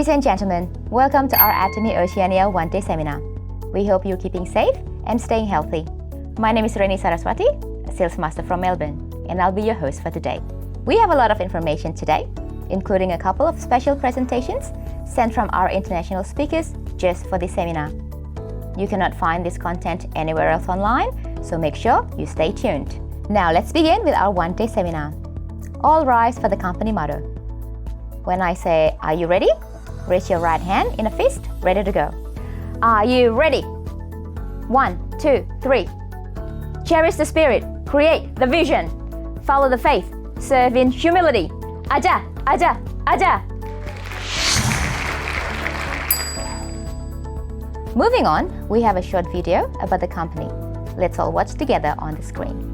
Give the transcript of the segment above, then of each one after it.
Ladies and gentlemen, welcome to our Atomy Oceania OneDay Seminar. We hope you're keeping safe and staying healthy. My name is Reni Saraswati, a sales master from Melbourne, and I'll be your host for today. We have a lot of information today, including a couple of special presentations sent from our international speakers just for this seminar. You cannot find this content anywhere else online, so make sure you stay tuned. Now let's begin with our one-day seminar. All rise for the company motto. When I say, "Are you ready?" raise your right hand in a fist, ready to go. Are you ready? 1, 2, 3. Cherish the spirit, create the vision, follow the faith, serve in humility. Aja, aja, aja. Moving on, we have a short video about the company. Let's all watch together on the screen.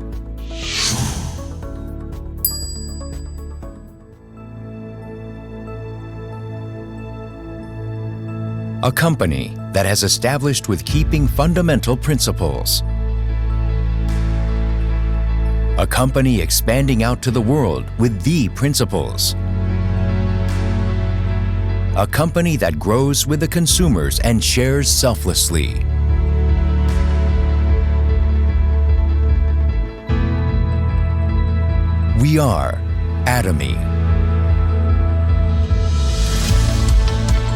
A company that has established with keeping fundamental principles. A company expanding out to the world with the principles. A company that grows with the consumers and shares selflessly. We are Atomy.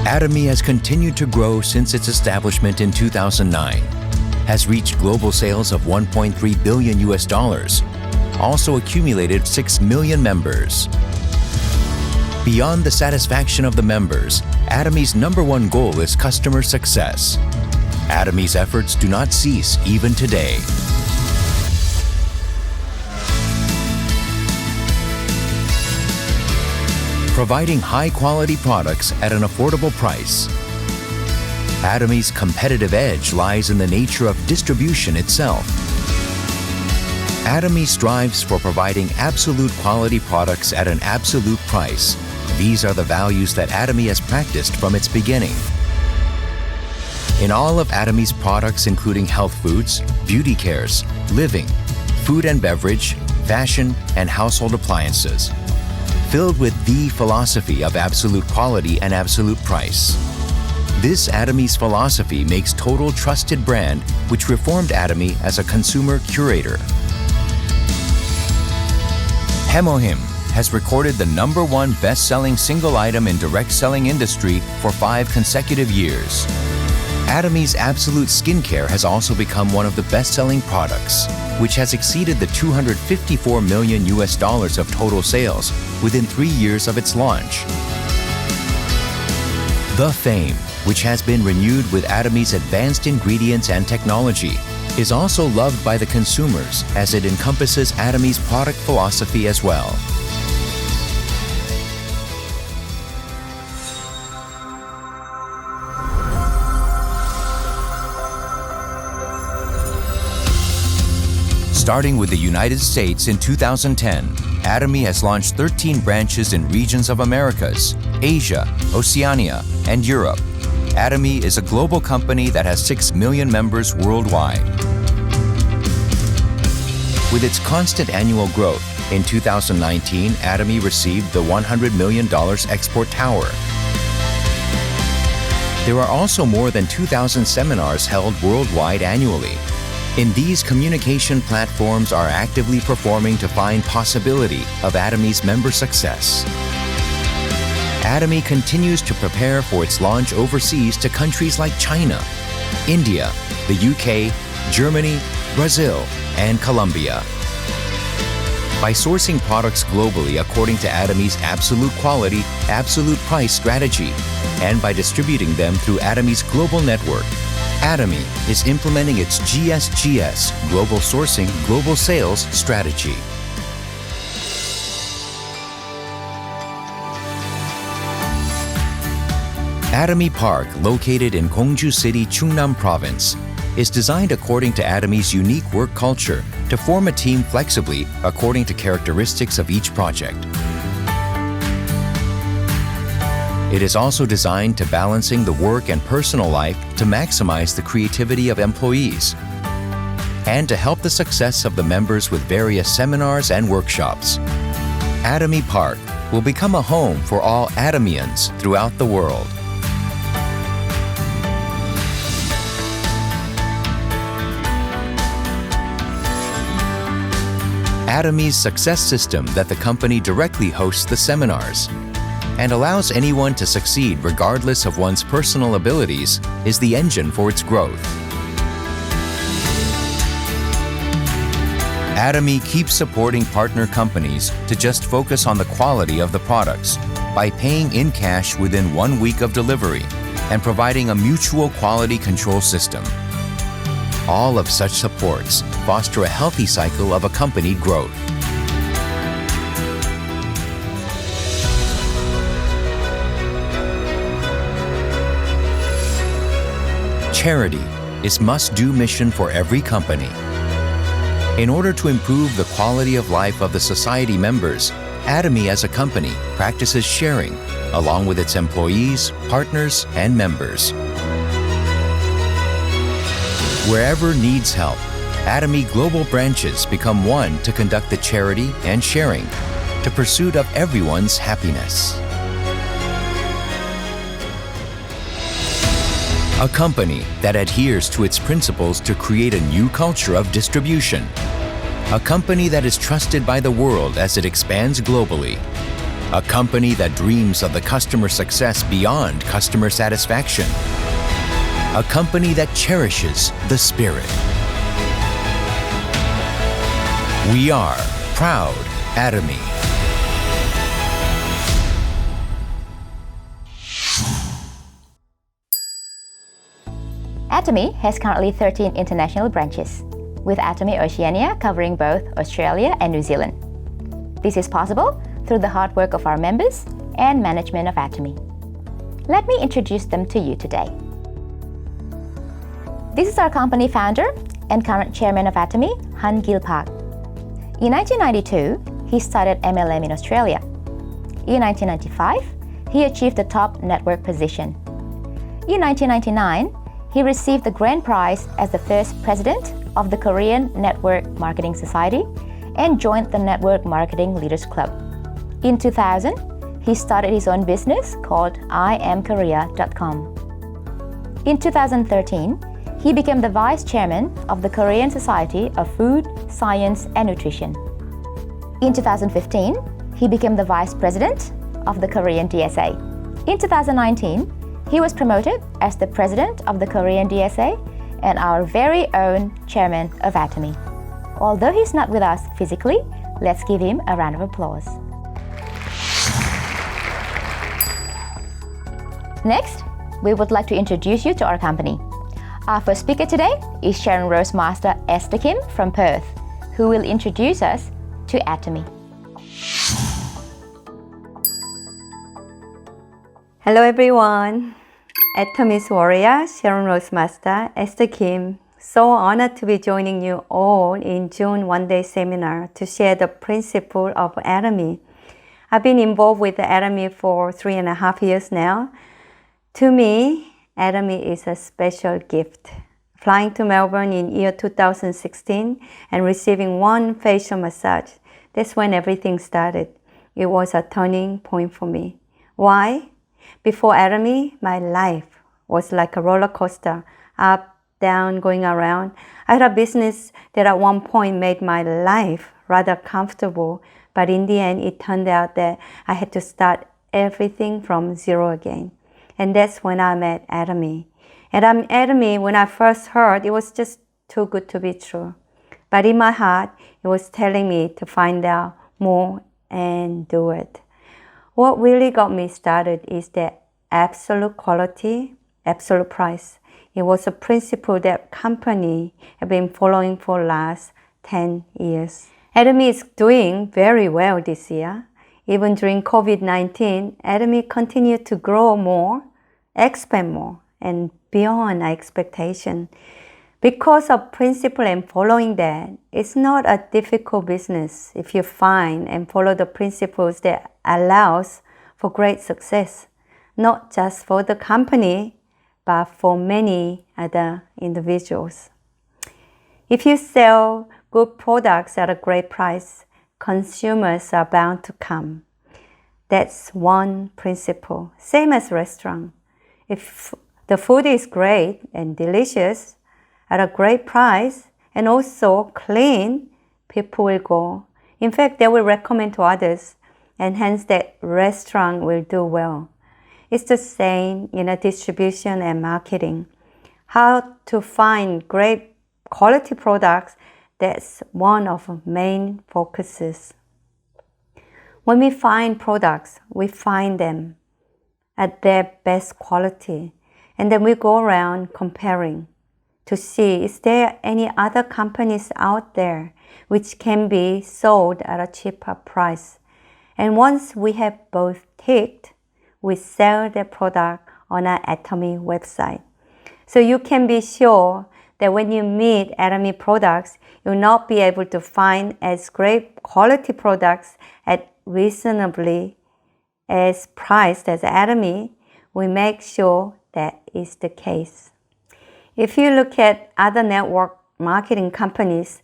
Atomy has continued to grow since its establishment in 2009, has reached global sales of $1.3 billion, also accumulated 6 million members. Beyond the satisfaction of the members, Atomy's #1 goal is customer success. Atomy's efforts do not cease even today. Providing high-quality products at an affordable price. Atomy's competitive edge lies in the nature of distribution itself. Atomy strives for providing absolute quality products at an absolute price. These are the values that Atomy has practiced from its beginning. In all of Atomy's products, including health foods, beauty cares, living, food and beverage, fashion, and household appliances, filled with the philosophy of absolute quality and absolute price. This Atomy's philosophy makes Total trusted brand, which reformed Atomy as a consumer curator. SHIM has recorded the #1 best-selling single item in direct selling industry for 5 consecutive years. Atomy's Absolute Skincare has also become one of the best-selling products, which has exceeded the $254 million of total sales within 3 years of its launch. The Fame, which has been renewed with Atomy's advanced ingredients and technology, is also loved by the consumers as it encompasses Atomy's product philosophy as well. Starting with the United States in 2010, Atomy has launched 13 branches in regions of Americas, Asia, Oceania, and Europe. Atomy is a global company that has 6 million members worldwide. With its constant annual growth, in 2019, Atomy received the $100 million export tower. There are also more than 2,000 seminars held worldwide annually. In these, communication platforms are actively performing to find possibility of Atomy's member success. Atomy continues to prepare for its launch overseas to countries like China, India, the UK, Germany, Brazil, and Colombia. By sourcing products globally according to Atomy's absolute quality, absolute price strategy, and by distributing them through Atomy's global network, Atomy is implementing its GSGS, Global Sourcing, Global Sales strategy. Atomy Park, located in Gyeongju City, Chungnam Province, is designed according to Atomy's unique work culture to form a team flexibly according to characteristics of each project. It is also designed to balancing the work and personal life to maximize the creativity of employees and to help the success of the members with various seminars and workshops. Atomy Park will become a home for all Atomians throughout the world. Atomy's success system that the company directly hosts the seminars and allows anyone to succeed regardless of one's personal abilities is the engine for its growth. Atomy keeps supporting partner companies to just focus on the quality of the products by paying in cash within 1 week of delivery and providing a mutual quality control system. All of such supports foster a healthy cycle of accompanied growth. Charity is must-do mission for every company. In order to improve the quality of life of the society members, Atomy as a company practices sharing along with its employees, partners, and members. Wherever needs help, Atomy global branches become one to conduct the charity and sharing to pursuit of everyone's happiness. A company that adheres to its principles to create a new culture of distribution. A company that is trusted by the world as it expands globally. A company that dreams of the customer success beyond customer satisfaction. A company that cherishes the spirit. We are proud Atomy. Atomy has currently 13 international branches, with Atomy Oceania covering both Australia and New Zealand. This is possible through the hard work of our members and management of Atomy. Let me introduce them to you today. This is our company founder and current chairman of Atomy, Gill. In 1992, he started MLM in Australia. In 1995, he achieved the top network position. In 1999, he received the grand prize as the first president of the Korean Network Marketing Society and joined the Network Marketing Leaders Club. In 2000, he started his own business called IamKorea.com. In 2013, he became the vice chairman of the Korean Society of Food, Science and Nutrition. In 2015, he became the vice president of the Korean DSA. In 2019, he was promoted as the president of the Korean DSA and our very own chairman of Atomy. Although he's not with us physically, let's give him a round of applause. Next, we would like to introduce you to our company. Our first speaker today is Sharon Rose Master Esther KIM from Perth, who will introduce us to Atomy. Hello everyone. Atomy's warrior, Sharon Rose Master Esther KIM. So honored to be joining you all in June OneDay Seminar to share the principle of Atomy. I've been involved with the Atomy for 3.5 years now. To me, Atomy is a special gift. Flying to Melbourne in year 2016 and receiving one facial massage, that's when everything started. It was a turning point for me. Why? Before Atomy, my life was like a roller coaster, up, down, going around. I had a business that at one point made my life rather comfortable, but in the end, it turned out that I had to start everything from zero again. And that's when I met Atomy. And Atomy, when I first heard, it was just too good to be true. But in my heart, it was telling me to find out more and do it. What really got me started is that absolute quality, absolute price. It was a principle that company have been following for the last 10 years. Atomy is doing very well this year. Even during COVID-19, Atomy continued to grow more, expand more, and beyond our expectation. Because of principle and following that, it's not a difficult business if you find and follow the principles that allows for great success, not just for the company, but for many other individuals. If you sell good products at a great price, consumers are bound to come. That's one principle. Same as restaurant. If the food is great and delicious, at a great price, and also clean, people will go. In fact, they will recommend to others, and hence that restaurant will do well. It's the same in distribution and marketing. How to find great quality products, that's one of the main focuses. When we find products, we find them at their best quality, and then we go around comparing to see, is there any other companies out there which can be sold at a cheaper price? And once we have both ticked, we sell the product on our Atomy website. So you can be sure that when you meet Atomy products, you'll not be able to find as great quality products at reasonably as priced as Atomy. We make sure that is the case. If you look at other network marketing companies,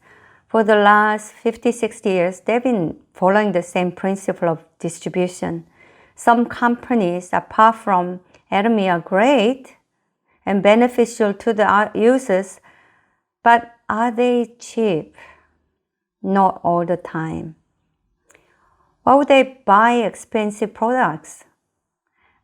for the last 50, 60 years, they've been following the same principle of distribution. Some companies, apart from Atomy, are great and beneficial to the users, but are they cheap? Not all the time. Why would they buy expensive products?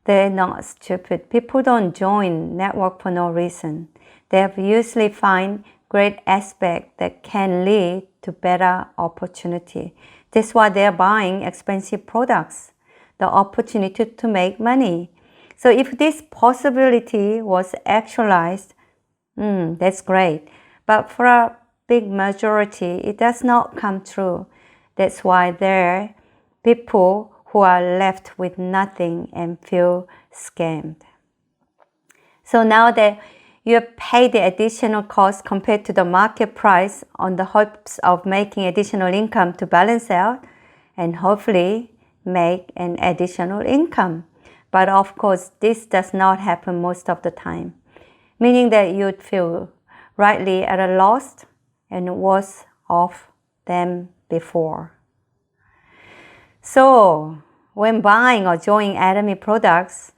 They're not stupid. People don't join network for no reason. They usually find great aspects that can lead to better opportunity. That's why they're buying expensive products, the opportunity to make money. So if this possibility was actualized, that's great. But for a big majority, it does not come true. That's why there are people who are left with nothing and feel scammed. So now that you have paid the additional cost compared to the market price on the hopes of making additional income to balance out and hopefully make an additional income. But of course, this does not happen most of the time, meaning that you'd feel rightly at a loss and worse off than before. So, when buying or joining Atomy products,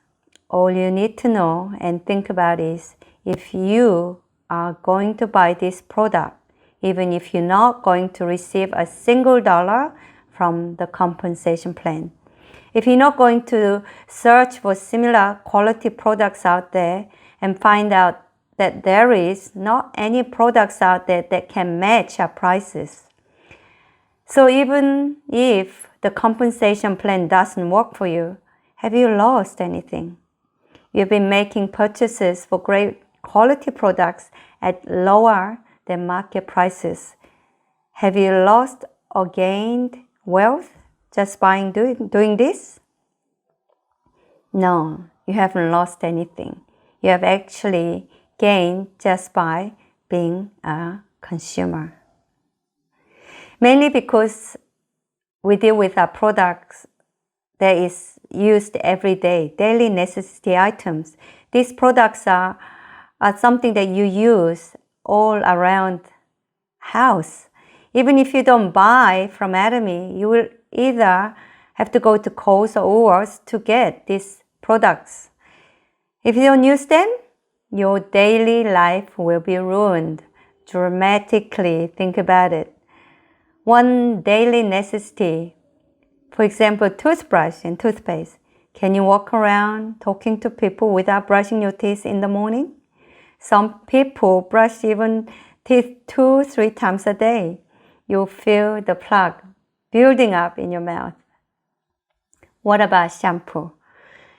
all you need to know and think about is if you are going to buy this product, even if you're not going to receive a single dollar from the compensation plan. If you're not going to search for similar quality products out there and find out that there is not any products out there that can match our prices. So even if the compensation plan doesn't work for you, have you lost anything? You've been making purchases for great quality products at lower than market prices. Have you lost or gained wealth just by doing this? No, you haven't lost anything. You have actually gained just by being a consumer. Mainly because we deal with our products that is used every day, daily necessity items. These products are something that you use all around house. Even if you don't buy from Atomy, you will either have to go to Kohl's or Woolworths to get these products. If you don't use them, your daily life will be ruined dramatically. Think about it. One daily necessity, for example, toothbrush and toothpaste. Can you walk around talking to people without brushing your teeth in the morning? Some people brush even teeth 2-3 times a day. You feel the plaque building up in your mouth. What about shampoo?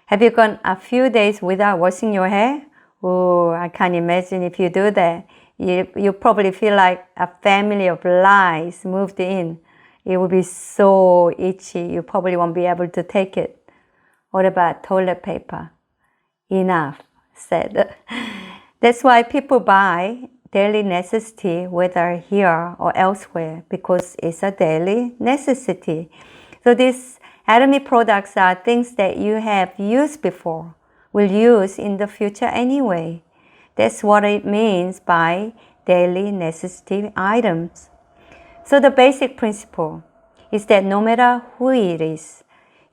Have you gone a few days without washing your hair? Oh, I can't imagine if you do that. You probably feel like a family of lice moved in. It will be so itchy, you probably won't be able to take it. What about toilet paper? Enough said. That's why people buy daily necessity, whether here or elsewhere, because it's a daily necessity. So these Atomy products are things that you have used before, will use in the future anyway. That's what it means by daily necessity items. So the basic principle is that no matter who it is,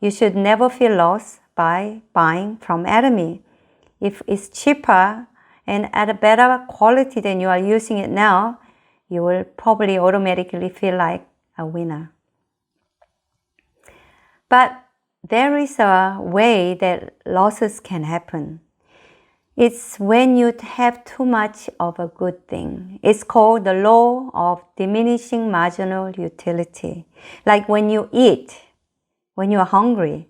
you should never feel lost by buying from Atomy. If it's cheaper and at a better quality than you are using it now, you will probably automatically feel like a winner. But there is a way that losses can happen. It's when you have too much of a good thing. It's called the law of diminishing marginal utility. Like when you eat, when you're hungry,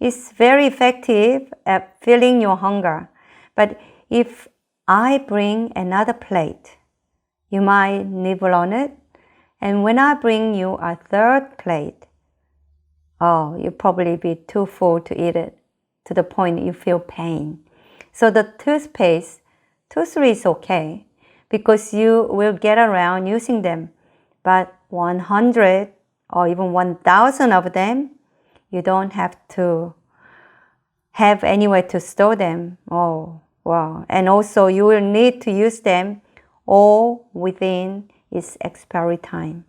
it's very effective at filling your hunger. But if I bring another plate, you might nibble on it. And when I bring you a third plate, oh, you'll probably be too full to eat it to the point you feel pain. So the toothpaste, 2-3 is okay because you will get around using them. But 100 or even 1,000 of them, you don't have to have anywhere to store them. Oh, wow. And also you will need to use them all within its expiry time.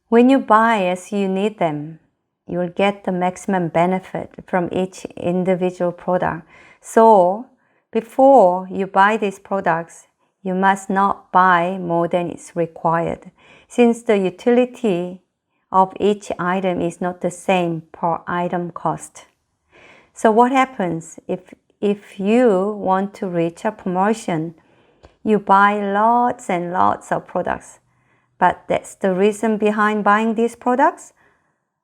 When you buy as you need them, you will get the maximum benefit from each individual product. So before you buy these products, you must not buy more than is required, since the utility of each item is not the same per item cost. So what happens if you want to reach a promotion? You buy lots and lots of products, but that's the reason behind buying these products?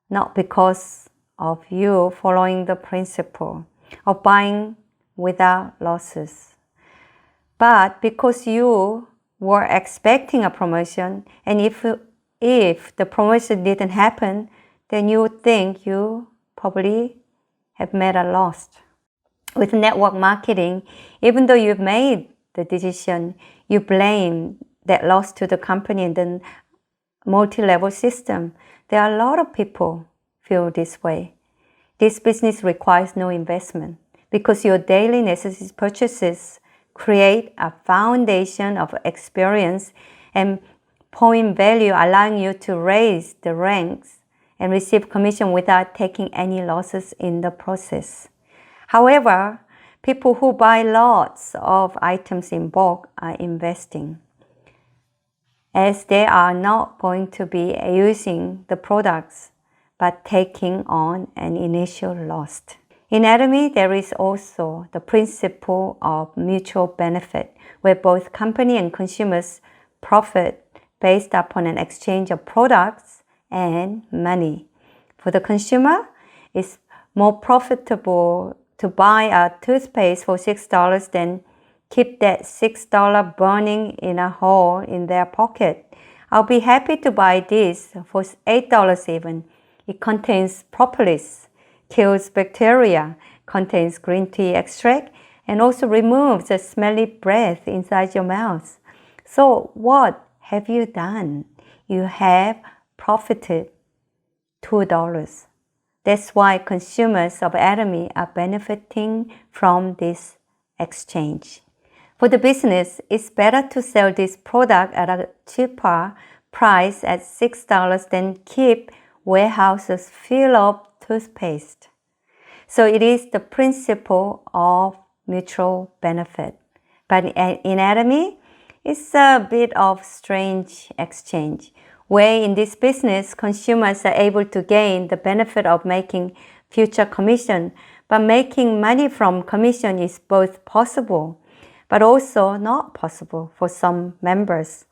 Not because of you following the principle of buying without losses, but because you were expecting a promotion, and if the promotion didn't happen, then you would think you probably have made a loss. With network marketing, even though you've made the decision, you blame that loss to the company and then multi-level system. There are a lot of people feel this way. This business requires no investment because your daily necessity purchases create a foundation of experience and point value, allowing you to raise the ranks and receive commission without taking any losses in the process. However, people who buy lots of items in bulk are investing, as they are not going to be using the products but taking on an initial loss. In Atomy, there is also the principle of mutual benefit, where both company and consumers profit based upon an exchange of products and money. For the consumer, it's more profitable to buy a toothpaste for $6 than keep that $6 burning in a hole in their pocket. I'll be happy to buy this for $8 even. It contains propolis, kills bacteria, contains green tea extract, and also removes the smelly breath inside your mouth. So what have you done? You have profited $2. That's why consumers of Atomy are benefiting from this exchange. For the business, it's better to sell this product at a cheaper price at $6 than keep warehouses full of toothpaste. So it is the principle of mutual benefit. But in Atomy, it's a bit of strange exchange, where in this business, consumers are able to gain the benefit of making future commission, but making money from commission is both possible, but also not possible for some members.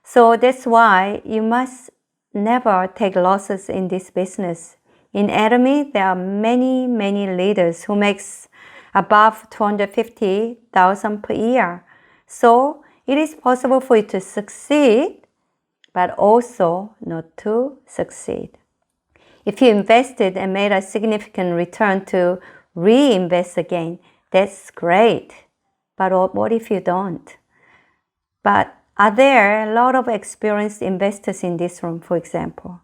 So that's why you must never take losses in this business. In Atomy, there are many leaders who makes above $250,000 per year. So it is possible for you to succeed, but also not to succeed. If you invested and made a significant return to reinvest again, that's great. But what if you don't? But are there a lot of experienced investors in this room, for example?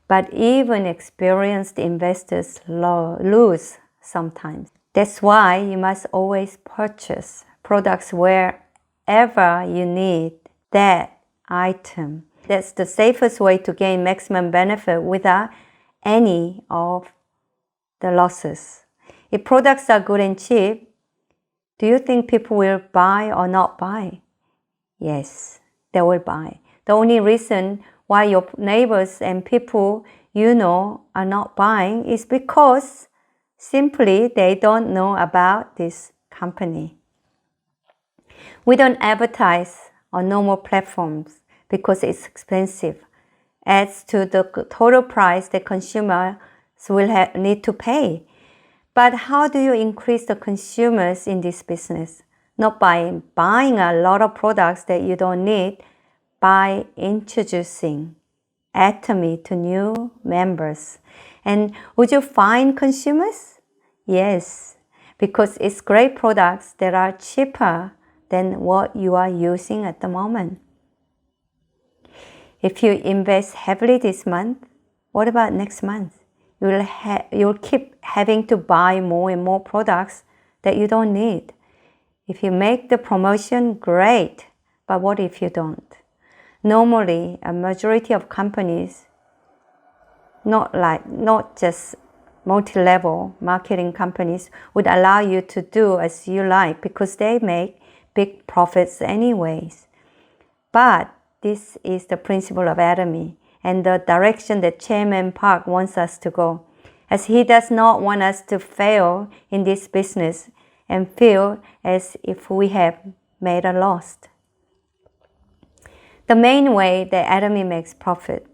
But even experienced investors lose sometimes. That's why you must always purchase products wherever you need that item. That's the safest way to gain maximum benefit without any of the losses. If products are good and cheap, do you think people will buy or not buy? Yes, they will buy. The only reason why your neighbors and people you know are not buying is because simply they don't know about this company. We don't advertise on normal platforms because it's expensive. Adds to the total price that consumers will need to pay. But how do you increase the consumers in this business? Not by buying a lot of products that you don't need, by introducing Atomy to new members. And would you find consumers? Yes, because it's great products that are cheaper than what you are using at the moment. If you invest heavily this month, what about next month? You'll keep having to buy more and more products that you don't need. If you make the promotion, great, but what if you don't? Normally, a majority of companies, not just multi-level marketing companies, would allow you to do as you like because they make big profits anyways. But this is the principle of Atomy and the direction that Chairman Park wants us to go, as he does not want us to fail in this business and feel as if we have made a loss. The main way that Atomy makes profit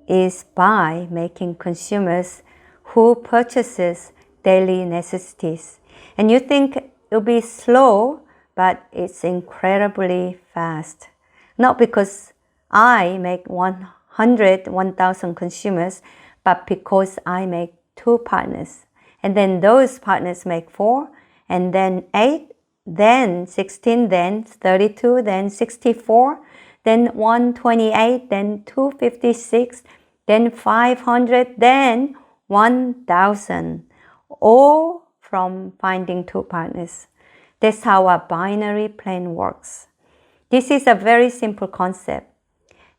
is by making consumers who purchases daily necessities. And you think it'll be slow, but it's incredibly fast. Not because I make 1,000 consumers, but because I make 2 partners. And then those partners make 4, and then 8, then 16, then 32, then 64, then 128, then 256, then 500, then 1,000. All from finding 2 partners. That's how a binary plan works. This is a very simple concept.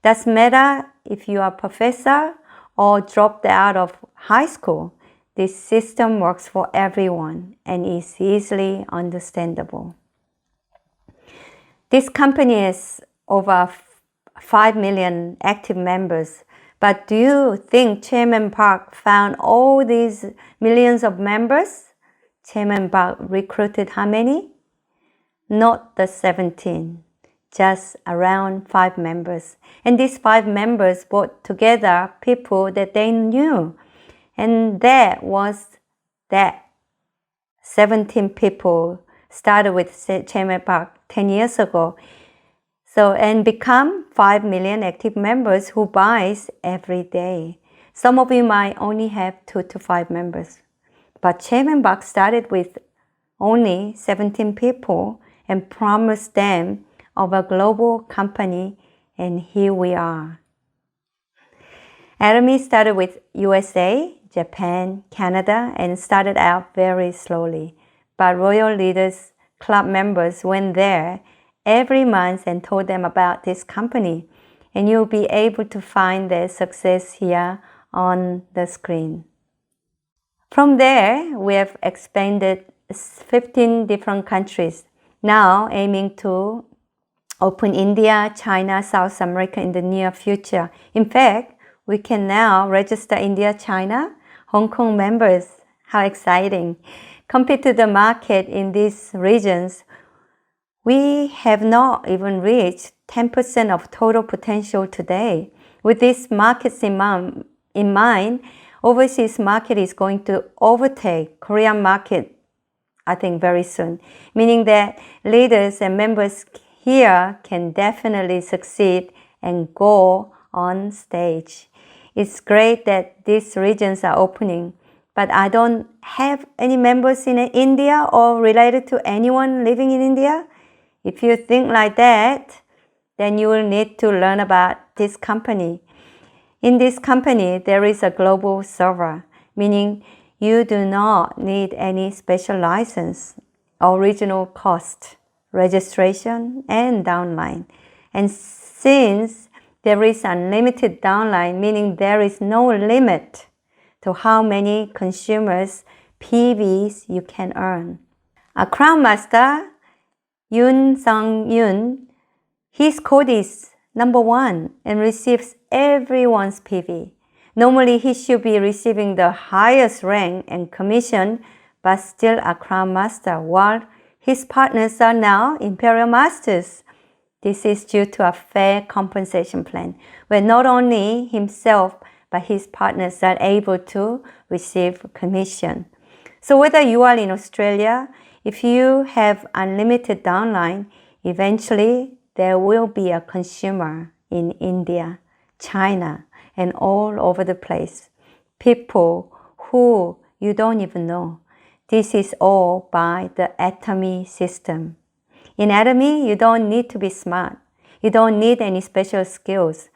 Doesn't matter if you are a professor or dropped out of high school. This system works for everyone and is easily understandable. This company has over 5 million active members. But do you think Chairman Park found all these millions of members? Chairman Park recruited how many? Not the 17. Just around 5 members. And these 5 members brought together people that they knew. And that was that 17 people started with Chairman Park 10 years ago. And become 5 million active members who buys every day. Some of you might only have 2 to 5 members. But Chairman Park started with only 17 people and promised them of a global company, and here we are. Atomy started with USA, Japan, Canada, and started out very slowly. But Royal Leaders Club members went there every month and told them about this company. And you'll be able to find their success here on the screen. From there, we have expanded 15 different countries, now aiming to open India, China, South America in the near future. In fact, we can now register India, China, Hong Kong members. How exciting! Compared to the market in these regions, we have not even reached 10% of total potential today. With these markets in mind, overseas market is going to overtake Korean market, I think, very soon. Meaning that leaders and members here can definitely succeed and go on stage. It's great that these regions are opening, but I don't have any members in India or related to anyone living in India. If you think like that, then you will need to learn about this company. In this company, there is a global server, meaning you do not need any special license, original cost, registration, and downline. And since there is unlimited downline, meaning there is no limit to how many consumers PVs you can earn. A Crown Master, Yun Sung Yun, his code is number one and receives everyone's PV. Normally, he should be receiving the highest rank and commission, but still a Crown Master, while his partners are now Imperial Masters. This is due to a fair compensation plan, where not only himself, but his partners are able to receive commission. So whether you are in Australia, if you have unlimited downline, eventually there will be a consumer in India, China, and all over the place. People who you don't even know. This is all by the Atomy system. In Atomy, you don't need to be smart. You don't need any special skills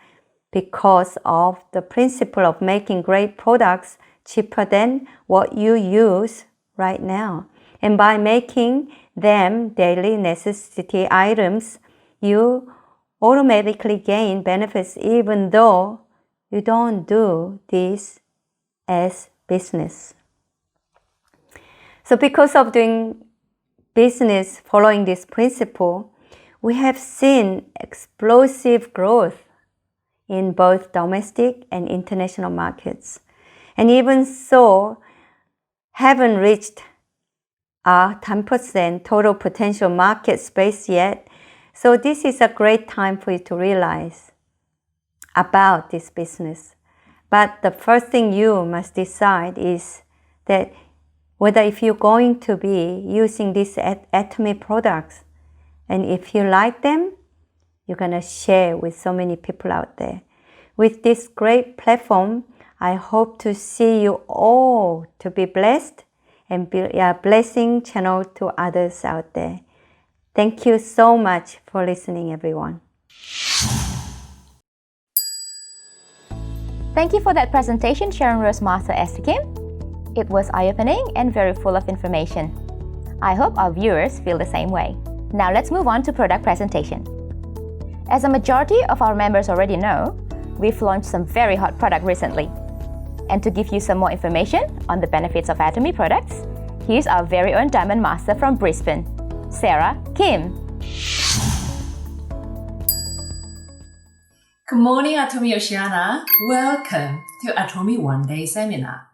because of the principle of making great products cheaper than what you use right now. And by making them daily necessity items, you automatically gain benefits even though you don't do this as business. So because of doing business following this principle, we have seen explosive growth in both domestic and international markets. And even so, haven't reached our 10% total potential market space yet. So this is a great time for you to realize about this business. But the first thing you must decide is that whether if you're going to be using these Atomy products, and if you like them, you're going to share with so many people out there. With this great platform, I hope to see you all to be blessed and be a blessing channel to others out there. Thank you so much for listening, everyone. Thank you for that presentation, Sharon Rose Master Esther Kim. It was eye-opening and very full of information. I hope our viewers feel the same way. Now let's move on to product presentation. As a majority of our members already know, we've launched some very hot product recently. And to give you some more information on the benefits of Atomy products, here's our very own Diamond Master from Brisbane, SARA KIM. Good morning, Atomy Oceania. Welcome to Atomy OneDay Seminar.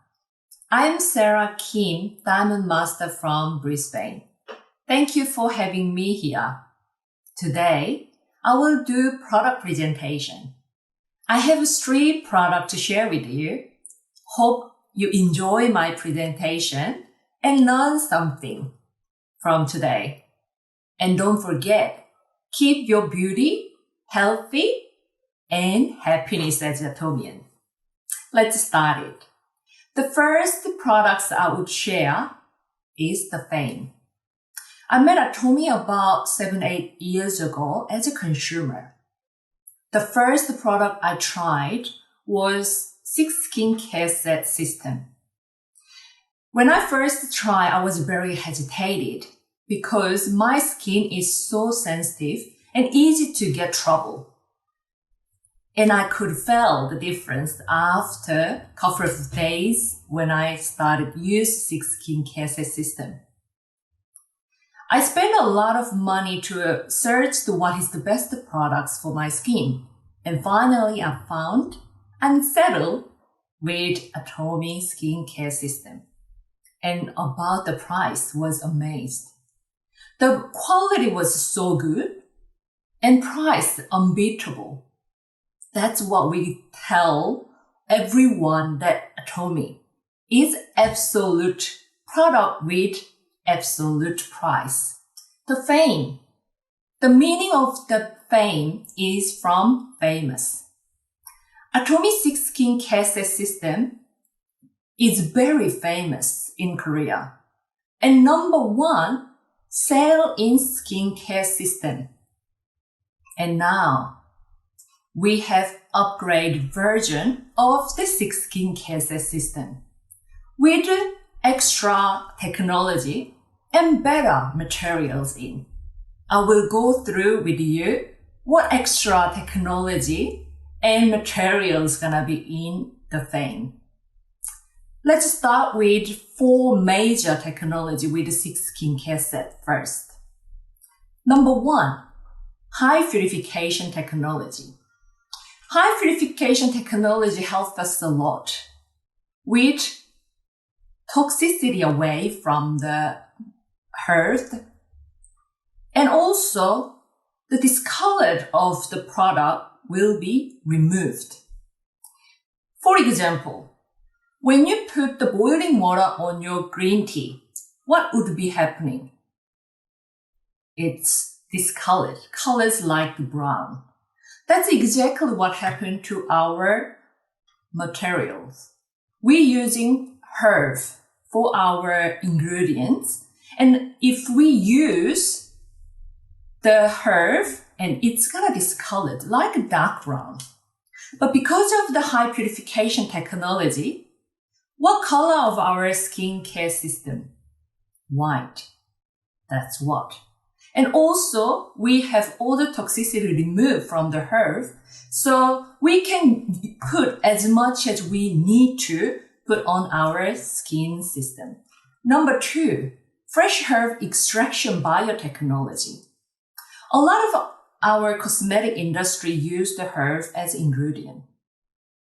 I'm SARA KIM, Diamond Master from Brisbane. Thank you for having me here. Today, I will do product presentation. I have 3 products to share with you. Hope you enjoy my presentation and learn something from today. And don't forget, keep your beauty healthy and happiness as a Atomian. Let's start it. The first products I would share is the Fame. I met Atomy about 7-8 years ago as a consumer. The first product I tried was 6 skincare set system. When I first tried, I was very hesitated because my skin is so sensitive and easy to get trouble. And I could feel the difference after a couple of days when I started use 6 skincare set system. I spent a lot of money to search what is the best products for my skin. And finally, I found and settled with Atomy skincare system. And about the price, was amazed. The quality was so good and price unbeatable. That's what we tell everyone, that Atomy is absolute product with absolute price. The Fame. The meaning of the Fame is from famous. Atomy 6 skincare set system is very famous in Korea and number 1 sell in skincare system. And now we have upgraded version of the 6 skincare set system with extra technology and better materials in. I will go through with you what extra technology and materials gonna be in the Fame. Let's start with 4 major technology with the 6 skincare set first. Number 1, high purification technology. High purification technology helps us a lot with toxicity away from the earth, and also the discolor of the product will be removed. For example, when you put the boiling water on your green tea, what would be happening? It's discolored, colors like brown. That's exactly what happened to our materials. We're using herb for our ingredients, and if we use the herb, and it's gonna discolored like a dark brown. But because of the high purification technology, what color of our skincare system? White. That's what. And also, we have all the toxicity removed from the herb, so we can put as much as we need to put on our skin system. Number 2, fresh herb extraction biotechnology. A lot of our cosmetic industry use the herb as ingredient,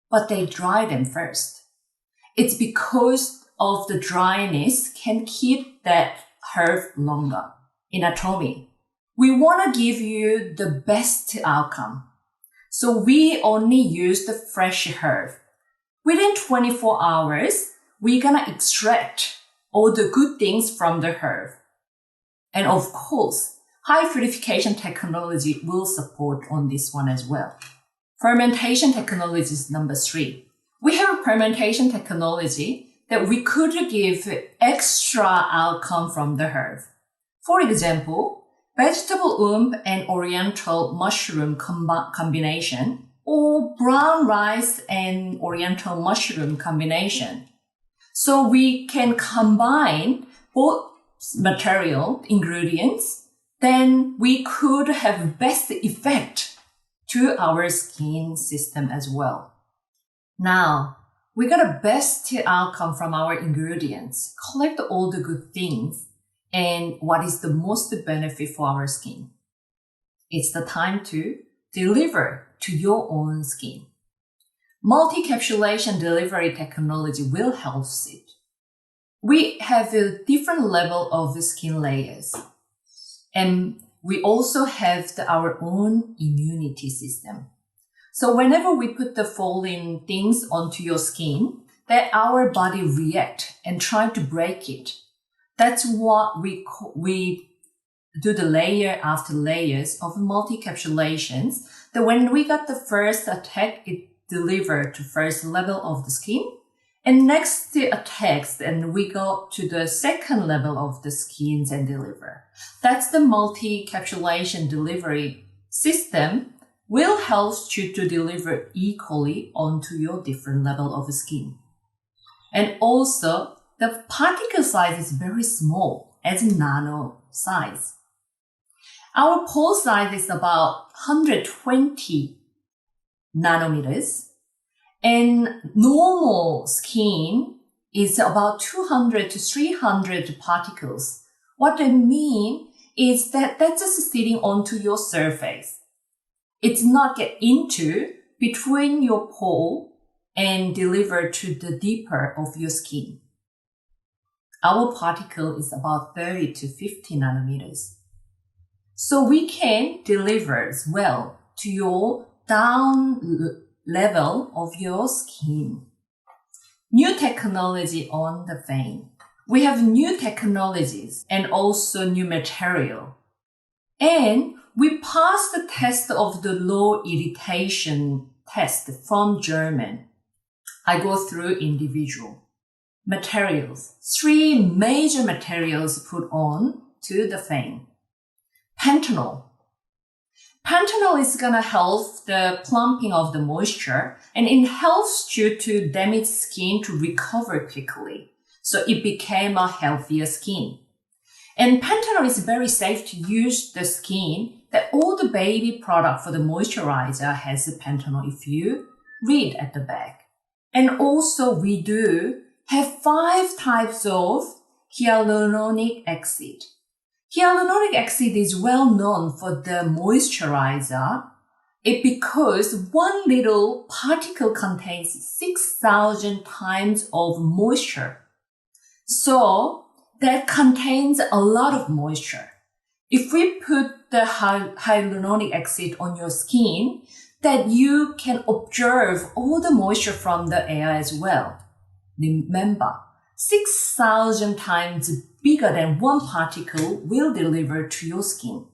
but they dry them first. It's because of the dryness can keep that herb longer. In Atomy, we want to give you the best outcome. So we only use the fresh herb. Within 24 hours, we're going to extract all the good things from the herb. And of course, high purification technology will support on this one as well. Fermentation technology is number 3. We have a fermentation technology that we could give extra outcome from the herb. For example, vegetable and oriental mushroom combination, or brown rice and oriental mushroom combination. So we can combine both material ingredients, then we could have best effect to our skin system as well. Now, we got a best outcome from our ingredients, collect all the good things, and what is the most benefit for our skin. It's the time to deliver to your own skin. Multi-capsulation delivery technology will help it. We have a different level of the skin layers, and we also have our own immunity system. So whenever we put the foreign things onto your skin, that our body react and try to break it. That's what we do, the layer after layers of multi-capsulations, that when we got the first attack, it delivered to first level of the skin, and next attacks, and we go to the second level of the skins and deliver. That's the multi-capsulation delivery system will help you to deliver equally onto your different level of the skin. And also, the particle size is very small, as nano size. Our pore size is about 120 nanometers, and normal skin is about 200 to 300 particles. What I mean is that that's just sitting onto your surface. It's not get into between your pore and deliver to the deeper of your skin. Our particle is about 30 to 50 nanometers. So we can deliver as well to your down level of your skin. New technology on the vein. We have new technologies and also new material. And we passed the test of the low irritation test from German. I go through individual materials. 3 major materials put on to the vein. Panthenol. Panthenol is going to help the plumping of the moisture, and it helps you to damage skin to recover quickly. So it became a healthier skin. And panthenol is very safe to use the skin, that all the baby product for the moisturizer has the panthenol if you read at the back. And also we do have 5 types of hyaluronic acid. Hyaluronic acid is well known for the moisturizer. Because one little particle contains 6,000 times of moisture. So that contains a lot of moisture. If we put the hyaluronic acid on your skin, that you can observe all the moisture from the air as well. Remember, 6,000 times bigger than one particle will deliver to your skin.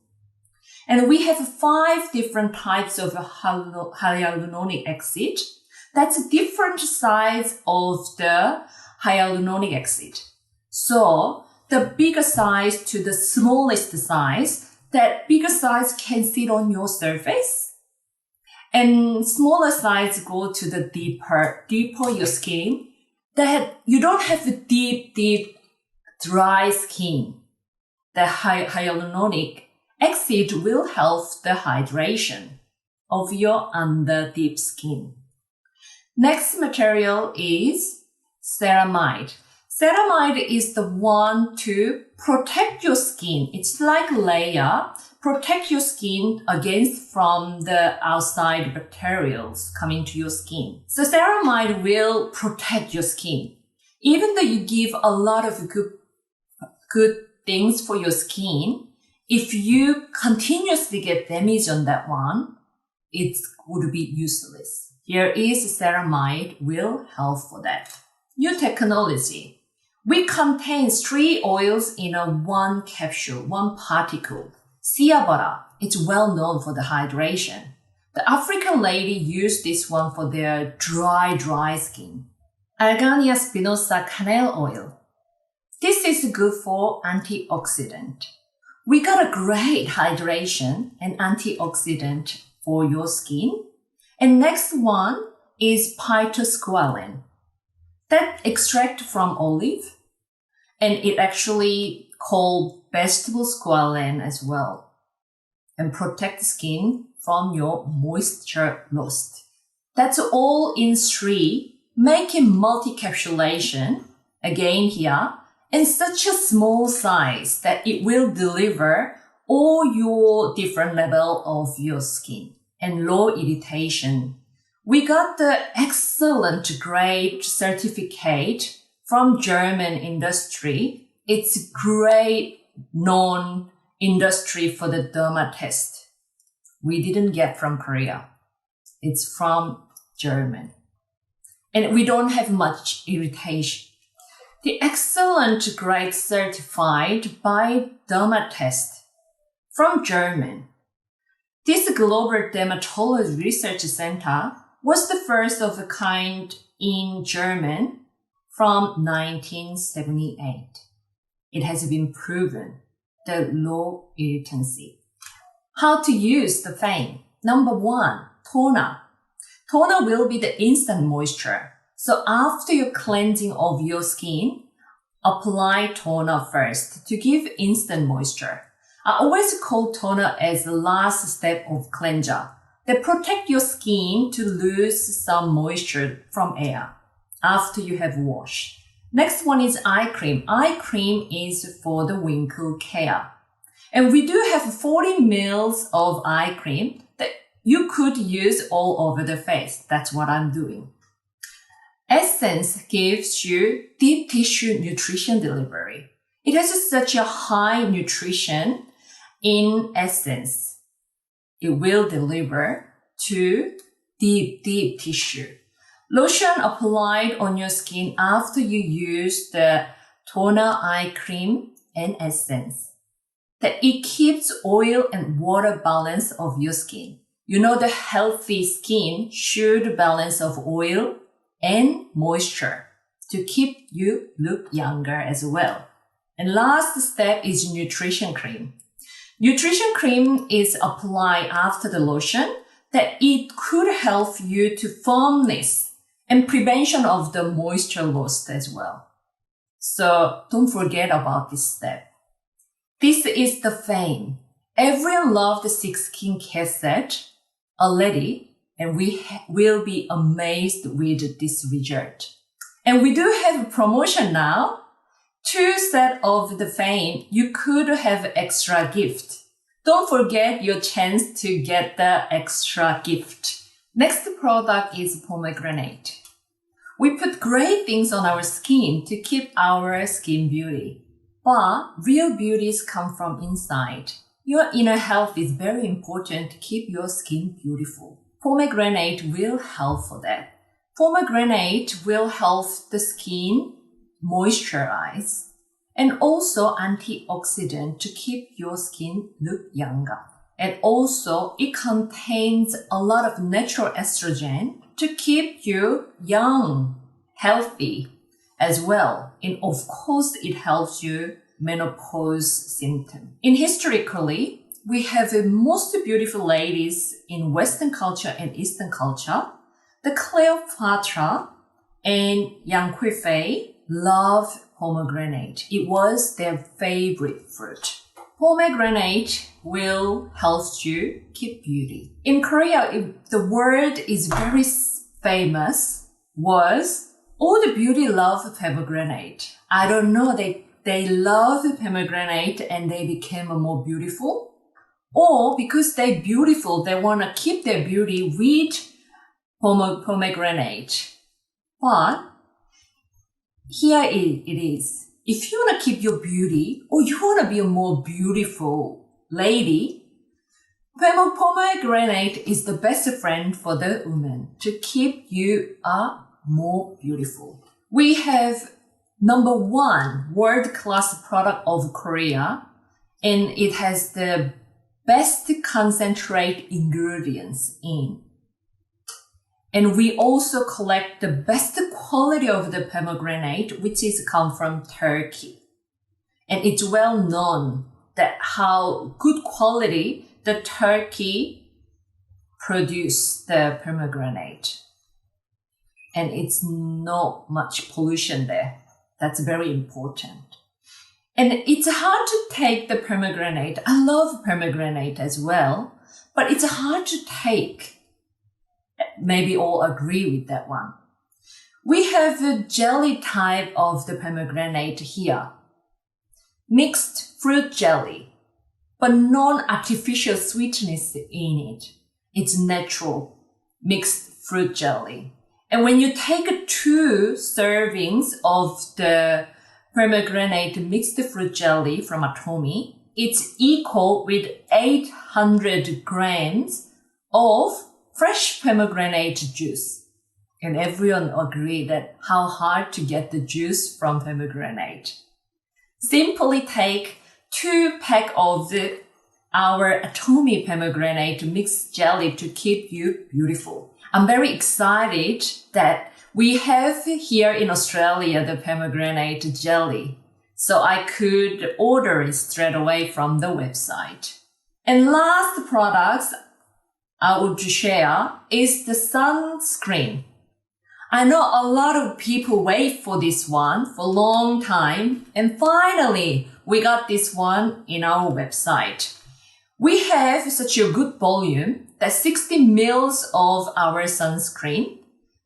And we have 5 different types of hyaluronic acid. That's a different size of the hyaluronic acid. So the bigger size to the smallest size, that bigger size can sit on your surface. And smaller size go to the deeper your skin. That you don't have a deep, dry skin. The hyaluronic acid will help the hydration of your under deep skin. Next material is ceramide. Ceramide is the one to protect your skin. It's like a layer, protect your skin against from the outside bacteria coming to your skin. So ceramide will protect your skin. Even though you give a lot of good things for your skin, if you continuously get damage on that one, it would be useless. Here is ceramide will help for that. New technology. We contain 3 oils in a one capsule, one particle. Shea butter. It's well known for the hydration. The African lady used this one for their dry skin. Argania spinosa cannel oil. This is good for antioxidant. We got a great hydration and antioxidant for your skin. And next one is phytosqualane. That extract from olive, and it actually called vegetable squalane as well, and protect the skin from your moisture loss. That's all in 3, making multi-capsulation, again here, in such a small size that it will deliver all your different level of your skin and low irritation. We got the excellent grade certificate from German industry. It's great known industry for the derma test. We didn't get from Korea. It's from German. And we don't have much irritation. The excellent grade certified by derma test from German. This Global Dermatology Research Center was the first of a kind in German from 1978. It has been proven the low irritancy. How to use the FAME? Number 1, toner. Toner will be the instant moisture. So after your cleansing of your skin, apply toner first to give instant moisture. I always call toner as the last step of cleanser. They protect your skin to lose some moisture from air after you have washed. Next one is eye cream. Eye cream is for the wrinkle care. And we do have 40 ml of eye cream that you could use all over the face. That's what I'm doing. Essence gives you deep tissue nutrition delivery. It has such a high nutrition in essence. It will deliver to deep tissue. Lotion applied on your skin after you use the toner, eye cream, and essence. That it keeps oil and water balance of your skin. You know, the healthy skin should balance of oil and moisture to keep you look younger as well. And last step is nutrition cream. Nutrition cream is applied after the lotion that it could help you to firmness and prevention of the moisture loss as well. So don't forget about this step. This is the FAME. Everyone loves the 6 skincare set already, and we will be amazed with this result. And we do have a promotion now. 2 set of the fame, you could have extra gift. Don't forget your chance to get the extra gift. Next product is pomegranate. We put great things on our skin to keep our skin beauty. But real beauties come from inside. Your inner health is very important to keep your skin beautiful. Pomegranate will help for that. Pomegranate will help the skin moisturize and also antioxidant to keep your skin look younger. And also it contains a lot of natural estrogen to keep you young, healthy as well. And of course, it helps you menopause symptom. In historically, we have the most beautiful ladies in Western culture and Eastern culture. The Cleopatra and Yang Kui loved pomegranate. It was their favorite fruit. Pomegranate will help you keep beauty. In Korea, the word is very famous was all the beauty love pomegranate. I don't know, they love pomegranate and they became more beautiful, or because they're beautiful, they want to keep their beauty with pomegranate. But here it is. If you want to keep your beauty or you want to be a more beautiful lady, pomegranate is the best friend for the woman to keep you more beautiful. We have number 1 world-class product of Korea, and it has the best concentrate ingredients in. And we also collect the best quality of the pomegranate, which is come from Turkey. And it's well known that how good quality the Turkey produce the pomegranate. And it's not much pollution there. That's very important. And it's hard to take the pomegranate. I love pomegranate as well, but it's hard to take. Maybe all agree with that one. We have a jelly type of the pomegranate here. Mixed fruit jelly, but non-artificial sweetness in it. It's natural mixed fruit jelly. And when you take 2 servings of the pomegranate mixed fruit jelly from Atomy, it's equal with 800 grams of fresh pomegranate juice. And everyone agree that how hard to get the juice from pomegranate. Simply take 2 pack of our Atomy pomegranate mixed jelly to keep you beautiful. I'm very excited that we have here in Australia the pomegranate jelly. So I could order it straight away from the website. And last product I would share is the sunscreen. I know a lot of people wait for this one for a long time, and finally we got this one in our website. We have such a good volume that 60 mils of our sunscreen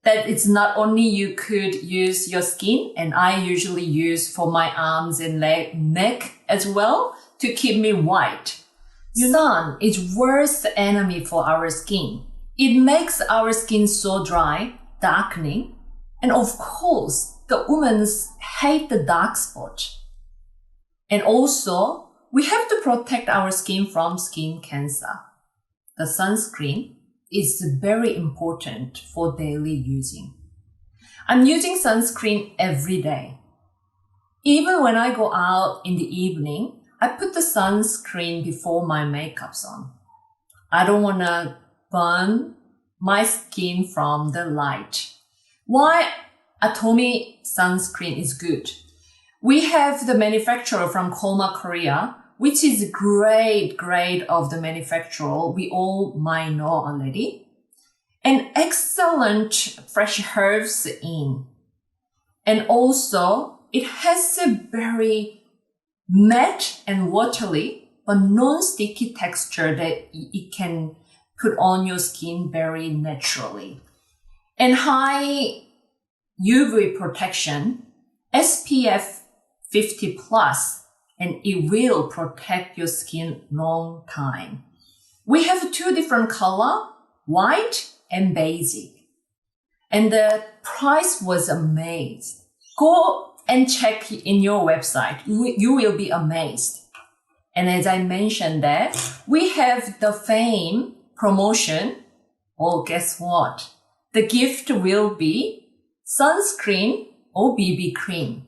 that it's not only you could use your skin, and I usually use for my arms and neck as well to keep me white. Sun is worst enemy for our skin. It makes our skin so dry, darkening, and of course, the women hate the dark spot. And also, we have to protect our skin from skin cancer. The sunscreen is very important for daily using. I'm using sunscreen every day. Even when I go out in the evening, I put the sunscreen before my makeup's on. I don't want to burn my skin from the light. Why Atomy sunscreen is good? We have the manufacturer from Colma, Korea, which is great grade of the manufacturer. We all might know already. And excellent fresh herbs in. And also, it has a very matte and watery, but non-sticky texture that it can put on your skin very naturally. And high UV protection, SPF 50 plus, and it will protect your skin long time. We have two different color, white and basic. And the price was amazing. Go and check in your website. You will be amazed. And as I mentioned that, we have the fame promotion. Oh, guess what? The gift will be sunscreen or BB cream.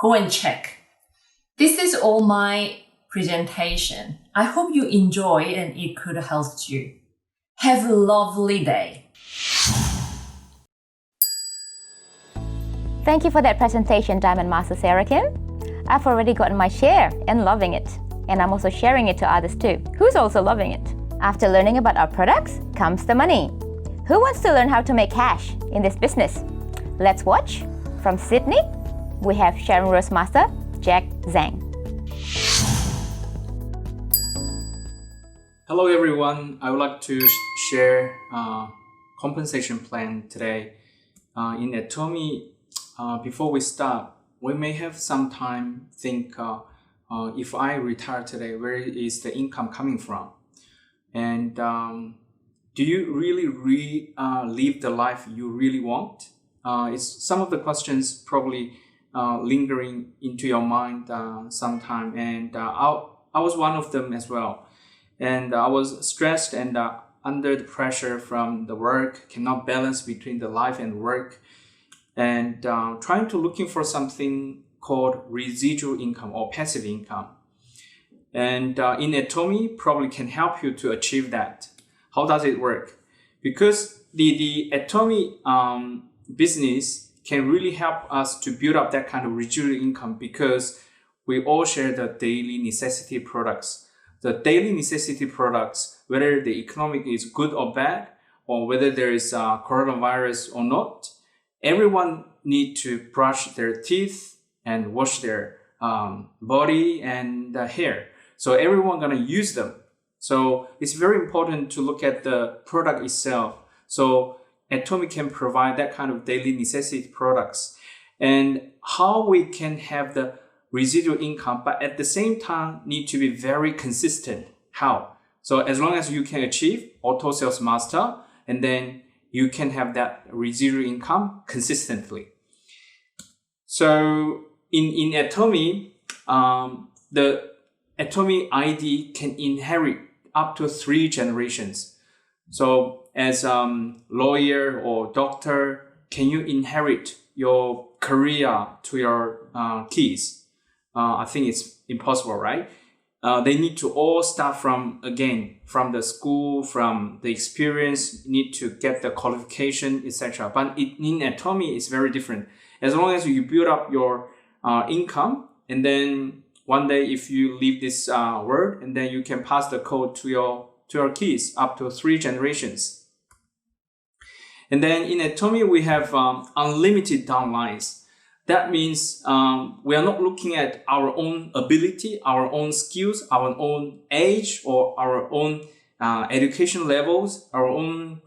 Go and check. This is all my presentation. I hope you enjoy and it could help you. Have a lovely day. Thank you for that presentation, Diamond Master Sarah Kim. I've already gotten my share and loving it. And I'm also sharing it to others too, who's also loving it. After learning about our products comes the money. Who wants to learn how to make cash in this business? Let's watch. From Sydney, we have Sharon Rose Master, ZHENG. Hello everyone, I would like to share compensation plan today. In Atomy, before we start, we may have some time think if I retire today, where is the income coming from? And do you really live the life you really want? It's some of the questions probably lingering into your mind sometime, and I was one of them as well. And I was stressed and under the pressure from the work, cannot balance between the life and work, and trying to looking for something called residual income or passive income. And in Atomy probably can help you to achieve that. How does it work? Because the Atomy business can really help us to build up that kind of residual income, because we all share the daily necessity products. The daily necessity products, whether the economic is good or bad, or whether there is coronavirus or not, everyone need to brush their teeth and wash their body and hair. So everyone gonna use them. So it's very important to look at the product itself. So Atomy can provide that kind of daily necessity products. And how we can have the residual income, but at the same time need to be very consistent. How? So as long as you can achieve auto sales master, and then you can have that residual income consistently. So in Atomy, the Atomy ID can inherit up to 3 generations. So as lawyer or doctor, can you inherit your career to your kids? I think it's impossible, right? They need to all start from the school, from the experience, need to get the qualification, etc. But in Atomy, it's very different. As long as you build up your income, and then one day if you leave this world, and then you can pass the code to your kids up to 3 generations. And then in Atomy, we have unlimited downlines. That means we are not looking at our own ability, our own skills, our own age, or our own education levels, our own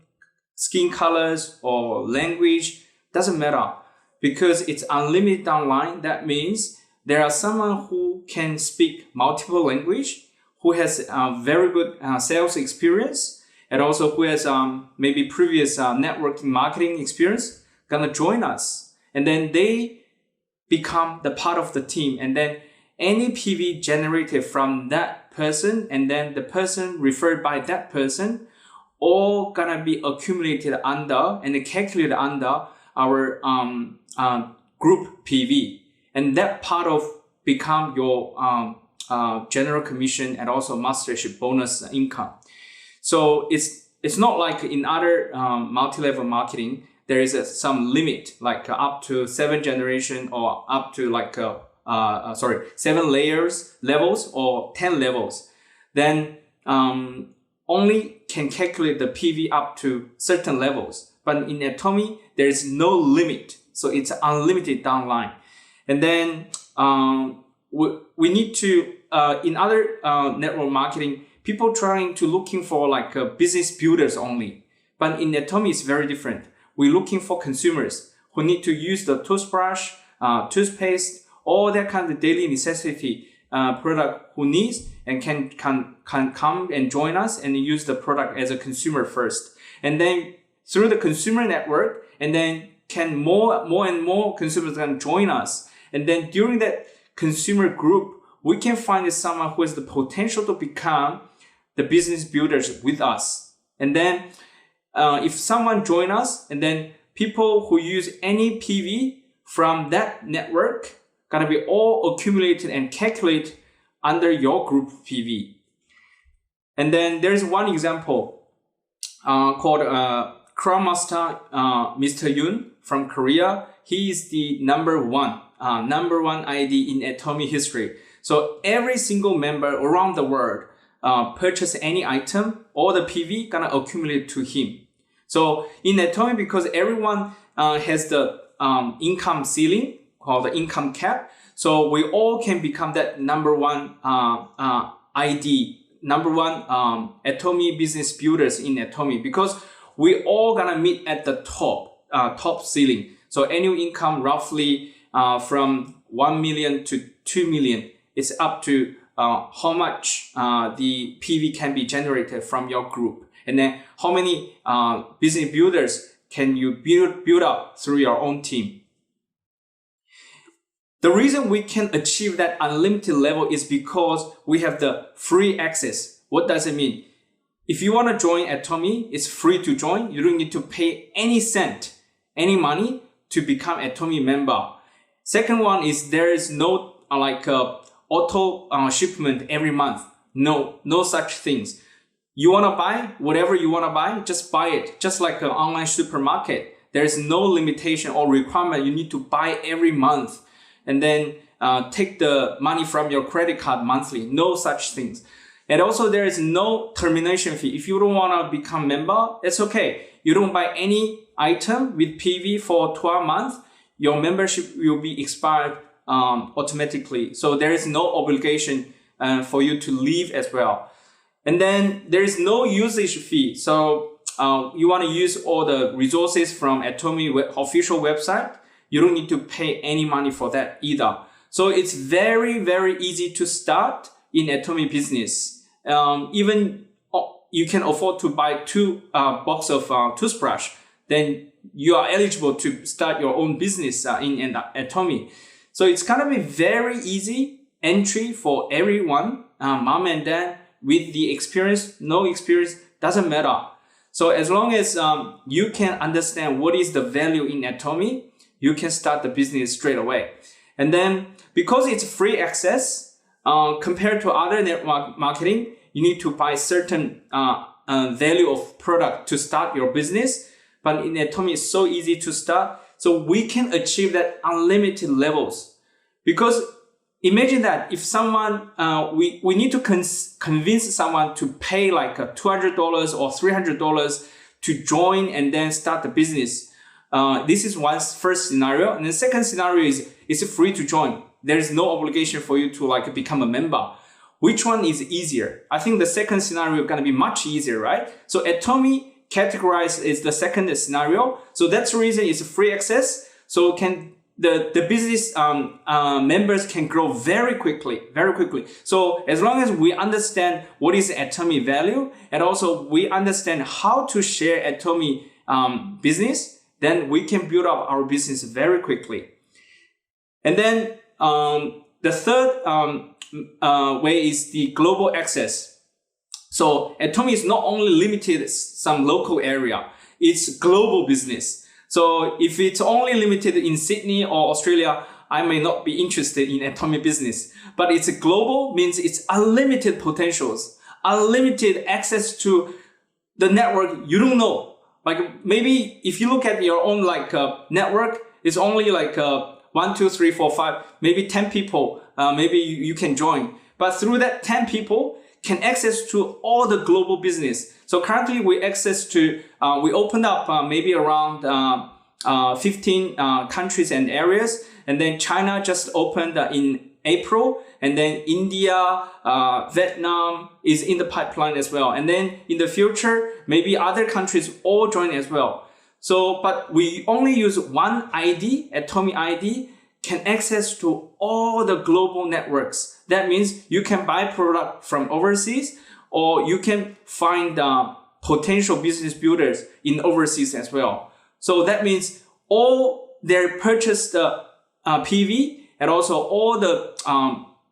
skin colors or language. Doesn't matter, because it's unlimited downline. That means there are someone who can speak multiple language, who has very good sales experience, and also who has maybe previous networking marketing experience, gonna join us. And then they become the part of the team, and then any PV generated from that person, and then the person referred by that person, all gonna be accumulated under and calculated under our group PV, and that part of become your general commission and also mastership bonus income. So it's not like in other multi-level marketing. There is some limit, like up to 7 generation, or up to like 7 levels or 10 levels. Then only can calculate the PV up to certain levels. But in Atomy, there is no limit, so it's unlimited downline. And then we need to in other network marketing, people trying to looking for like business builders only. But in Atomy, it's very different. We're looking for consumers who need to use the toothbrush, toothpaste, all that kind of daily necessity product who needs and can come and join us and use the product as a consumer first. And then through the consumer network, and then can more and more consumers can join us. And then during that consumer group, we can find someone who has the potential to become the business builders with us. And then if someone join us, and then people who use any PV from that network gonna be all accumulated and calculated under your group PV. And then there's one example called Scrum Master Mr. Yun from Korea. He is the number one ID in Atomy history. So every single member around the world purchase any item, all the PV gonna accumulate to him. So in Atomy, because everyone has the income ceiling called the income cap, so we all can become that number one ID, number one Atomy business builders in Atomy, because we all gonna meet at the top ceiling. So annual income roughly from 1 million to 2 million. It's up to how much the PV can be generated from your group. And then how many business builders can you build up through your own team. The reason we can achieve that unlimited level is because we have the free access. What does it mean? If you want to join Atomy, it's free to join. You don't need to pay any cent, any money to become Atomy member. Second one is there is no auto shipment every month. No such things. You want to buy whatever you want to buy, just buy it. Just like an online supermarket, there is no limitation or requirement. You need to buy every month and then take the money from your credit card monthly. No such things. And also there is no termination fee. If you don't want to become member, it's okay. You don't buy any item with PV for 12 months, your membership will be expired automatically. So there is no obligation for you to leave as well. And then there is no usage fee. So you want to use all the resources from Atomy official website. You don't need to pay any money for that either. So it's very, very easy to start in Atomy business. Even you can afford to buy 2 boxes of toothbrush. Then you are eligible to start your own business in Atomy. So it's gonna be very easy entry for everyone, mom and dad, with the experience, no experience, doesn't matter. So as long as you can understand what is the value in Atomy, you can start the business straight away. And then because it's free access, compared to other network marketing, you need to buy certain value of product to start your business. But in Atomy, it's so easy to start. So we can achieve that unlimited levels. Because imagine that if someone, we need to convince someone to pay like $200 or $300 to join and then start the business. This is one first scenario. And the second scenario is it's free to join. There is no obligation for you to become a member. Which one is easier? I think the second scenario is going to be much easier, right? So Atomy categorized is the second scenario. So that's the reason it's free access. So the business members can grow very quickly. So as long as we understand what is Atomy value, and also we understand how to share Atomy business, then we can build up our business very quickly. And then the third way is the global access. So Atomy is not only limited some local area, it's global business. So if it's only limited in Sydney or Australia, I may not be interested in Atomy business. But it's global means it's unlimited potentials, unlimited access to the network you don't know. Like maybe if you look at your own network, it's only 1, 2, 3, 4, 5, maybe 10 people, maybe you can join. But through that 10 people can access to all the global business. So currently we access to, we opened up maybe around 15 countries and areas. And then China just opened in April. And then India, Vietnam is in the pipeline as well. And then in the future, maybe other countries all join as well. So, but we only use one ID, Atomy ID, can access to all the global networks. That means you can buy product from overseas, or you can find potential business builders in overseas as well. So that means all their purchased PV and also all the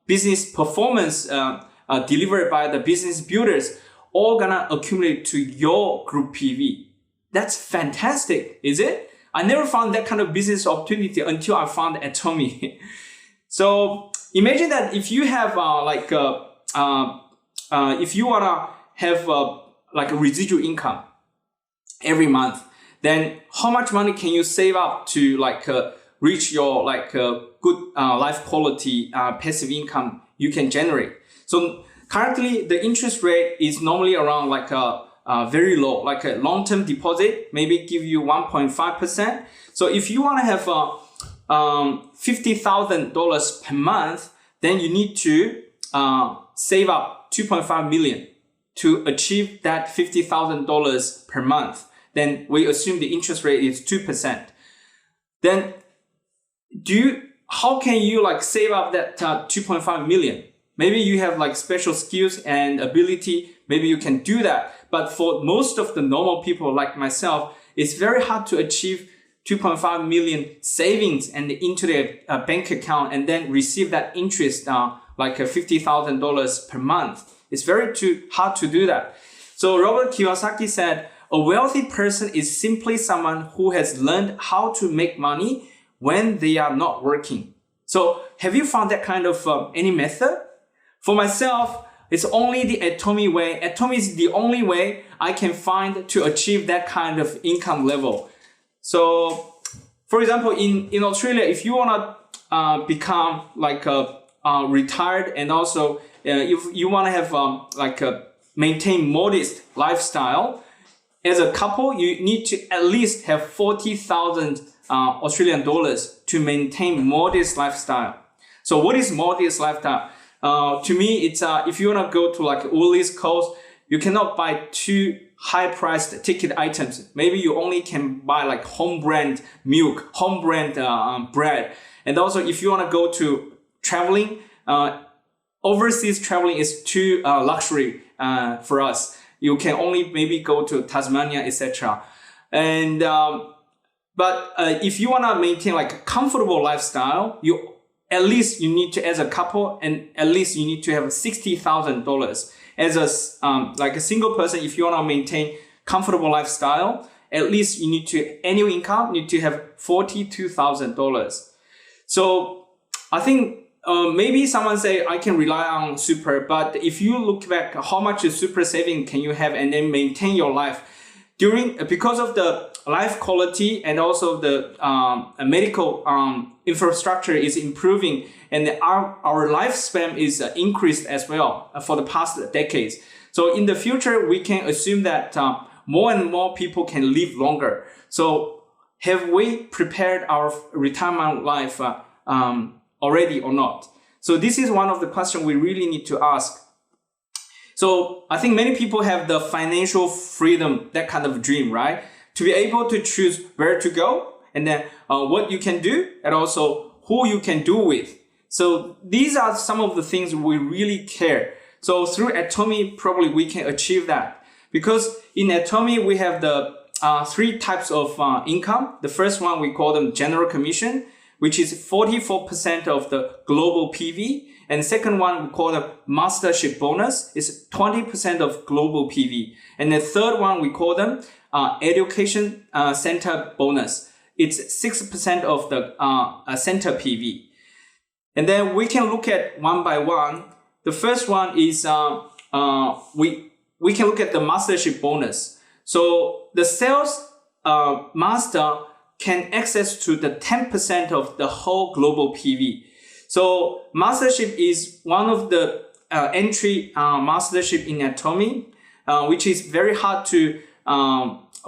business performance delivered by the business builders all gonna accumulate to your group PV. That's fantastic, is it? I never found that kind of business opportunity until I found Atomy. So imagine that if you have if you wanna have like a residual income every month, then how much money can you save up to reach your good life quality passive income you can generate? So currently the interest rate is normally around very low, like a long-term deposit, maybe give you 1.5%. So if you want to have $50,000 per month, then you need to save up 2.5 million to achieve that $50,000 per month. Then we assume the interest rate is 2%. Then how can you save up that 2.5 million? Maybe you have special skills and ability. Maybe you can do that. But for most of the normal people like myself, it's very hard to achieve 2.5 million savings and into their bank account and then receive that interest $50,000 per month. It's very hard to do that. So Robert Kiyosaki said, a wealthy person is simply someone who has learned how to make money when they are not working. So have you found that kind of any method? For myself, it's only the Atomy way. Atomy is the only way I can find to achieve that kind of income level. So, for example, in Australia, if you want to become retired, and also if you want to have maintain modest lifestyle, as a couple, you need to at least have 40,000 Australian dollars to maintain modest lifestyle. So what is modest lifestyle? To me, it's if you want to go to Woolies Coast, you cannot buy too high-priced ticket items. Maybe you only can buy home brand milk, home brand bread. And also, if you want to go to traveling, overseas traveling is too luxury for us. You can only maybe go to Tasmania, etc. And but if you want to maintain a comfortable lifestyle, at least you need to, as a couple, and at least you need to have $60,000. As a single person, if you want to maintain comfortable lifestyle, at least you need to, annual income, need to have $42,000. So I think maybe someone say, I can rely on super, but if you look back, how much super saving can you have and then maintain your life? Because of the life quality and also the medical infrastructure is improving, and our lifespan is increased as well for the past decades. So in the future, we can assume that more and more people can live longer. So have we prepared our retirement life already or not? So this is one of the questions we really need to ask. So I think many people have the financial freedom, that kind of dream, right? To be able to choose where to go, and then what you can do, and also who you can do with. So these are some of the things we really care. So through Atomy, probably we can achieve that. Because in Atomy, we have the three types of income. The first one, we call them general commission, which is 44% of the global PV. And the second one, we call the mastership bonus. It's 20% of global PV. And the third one, we call them education center bonus. It's 6% of the center PV. And then we can look at one by one. The first one is we can look at the mastership bonus. So the sales master can access to the 10% of the whole global PV. So mastership is one of the entry mastership in Atomy, which is very hard to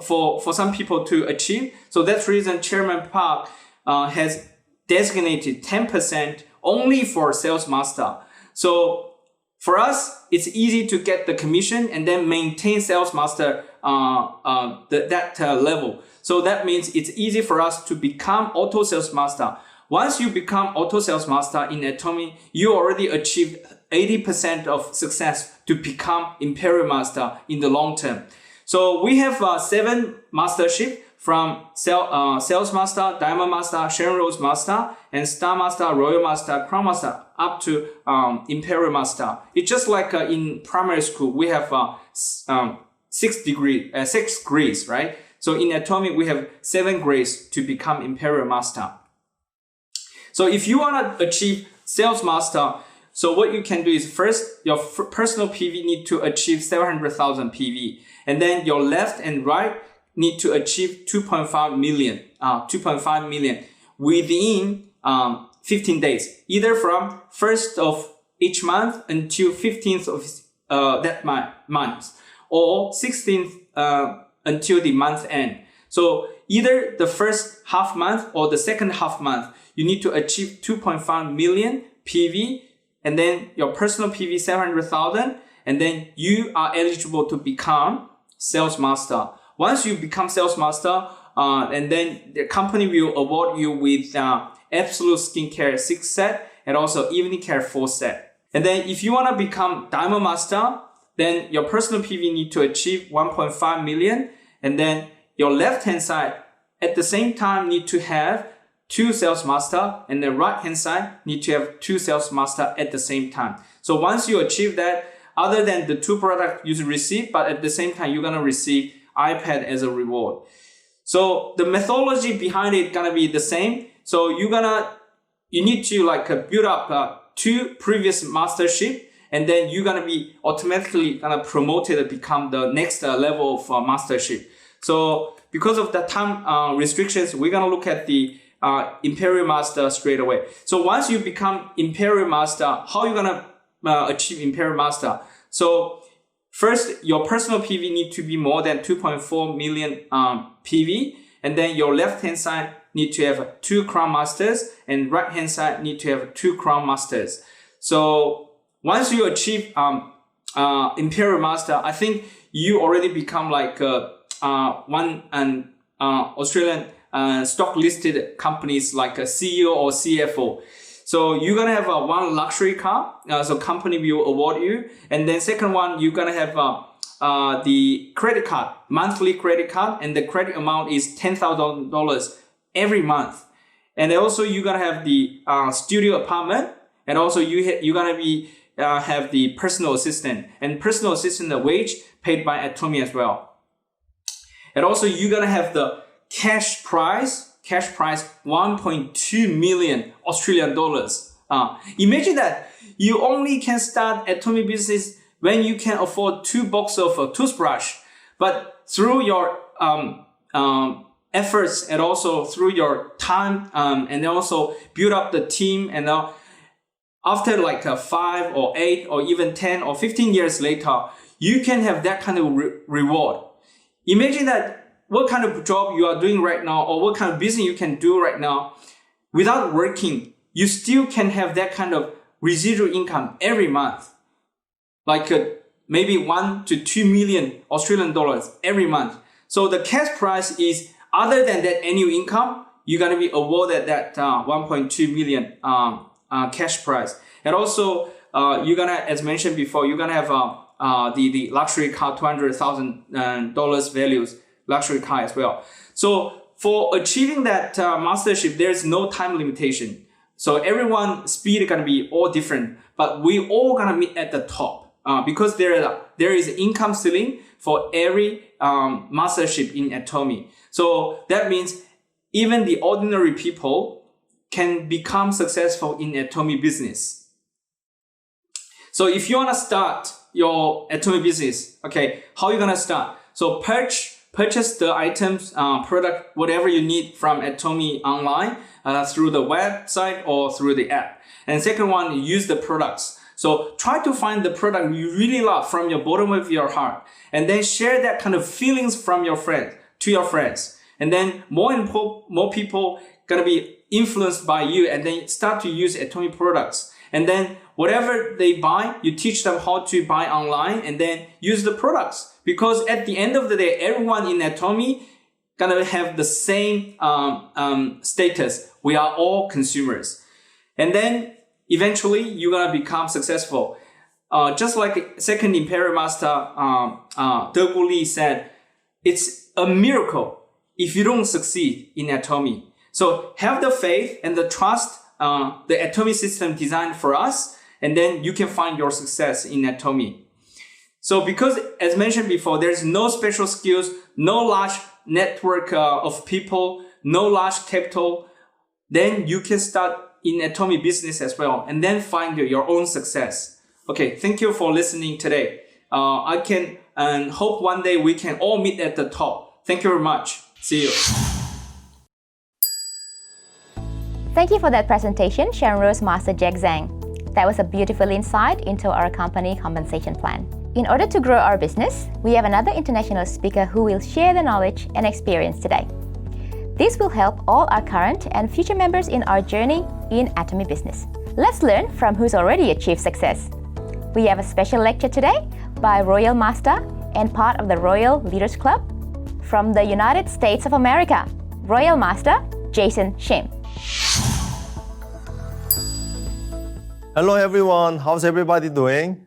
for some people to achieve. So that's the reason Chairman Park has designated 10% only for sales master. So for us, it's easy to get the commission and then maintain sales master that level. So that means it's easy for us to become auto sales master once you become auto sales master in Atomy, you already achieved 80% of success to become Imperial Master in the long term. So we have 7 mastership from Sales Master, Diamond Master, Sharon Rose Master, and Star Master, Royal Master, Crown Master, up to Imperial Master. It's just like in primary school, we have 6 grades, right? So in Atomy, we have 7 grades to become Imperial Master. So if you want to achieve Sales Master, so what you can do is first, your personal PV need to achieve 700,000 PV. And then your left and right need to achieve 2.5 million within 15 days, either from 1st of each month until 15th of that month, or 16th until the month end. So either the first half month or the second half month, you need to achieve 2.5 million PV, and then your personal PV 700,000, and then you are eligible to become Sales Master. Once you become Sales Master, and then the company will award you with Absolute Skincare 6 set and also Evening Care 4 set. And then if you want to become Diamond Master, then your personal PV need to achieve 1.5 million, and then your left hand side at the same time need to have 2 Sales Master, and the right hand side need to have 2 Sales Master at the same time. So once you achieve that, other than the 2 products you receive, but at the same time you're gonna receive iPad as a reward. So the methodology behind it gonna be the same. So you need to build up 2 previous mastership, and then you're gonna be automatically promoted to become the next level of mastership. So because of the time restrictions, we're gonna look at the Imperial Master straight away. So once you become Imperial Master, how are you gonna achieve Imperial Master? So first, your personal PV need to be more than 2.4 million PV, and then your left hand side need to have 2 Crown Masters, and right hand side need to have 2 Crown Masters. So once you achieve Imperial Master, I think you already become like one Australian stock listed companies like a CEO or CFO. So you're gonna have one luxury car, so company will award you, and then second one you're gonna have the credit card, monthly credit card, and the credit amount is $10,000 every month. And also you're gonna have the studio apartment, and also you're gonna be have the personal assistant, and personal assistant wage paid by Atomy as well. And also you're gonna have the cash prize 1.2 million Australian dollars. Imagine that you only can start Atomy business when you can afford 2 boxes of toothbrush, but through your efforts and also through your time and also build up the team, and after like 5 or 8 or even 10 or 15 years later, you can have that kind of reward. Imagine that what kind of job you are doing right now, or what kind of business you can do right now without working, you still can have that kind of residual income every month, like maybe 1 to 2 million Australian dollars every month. So the cash prize is, other than that annual income, you're going to be awarded that 1.2 million cash prize. And also you're going to, as mentioned before, you're going to have the luxury car, $200,000 values luxury car as well. So for achieving that mastership, there's no time limitation. So everyone's speed is going to be all different, but we all going to meet at the top because there is income ceiling for every mastership in Atomy. So that means even the ordinary people can become successful in Atomy business. So if you want to start your Atomy business, okay, how are you going to start? So purchase the items, product, whatever you need from Atomy online through the website or through the app. And second one, use the products. So try to find the product you really love from your bottom of your heart, and then share that kind of feelings from your friends to your friends. And then more people gonna be influenced by you, and then start to use Atomy products. And then whatever they buy, you teach them how to buy online and then use the products. Because at the end of the day, everyone in Atomy gonna have the same status. We are all consumers. And then eventually you're gonna become successful. Just like Second Imperial Master De Gu Li said, it's a miracle if you don't succeed in Atomy. So have the faith and the trust, the Atomy system designed for us, and then you can find your success in Atomy. So because, as mentioned before, there's no special skills, no large network of people, no large capital, then you can start in Atomy business as well, and then find your own success. Okay, thank you for listening today. I can and hope one day we can all meet at the top. Thank you very much. See you. Thank you for that presentation, Sharon Rose Master ZHENG. That was a beautiful insight into our company compensation plan. In order to grow our business, we have another international speaker who will share the knowledge and experience today. This will help all our current and future members in our journey in Atomy business. Let's learn from who's already achieved success. We have a special lecture today by Royal Master and part of the Royal Leaders Club from the United States of America, Royal Master SHIM. Hello everyone, how's everybody doing?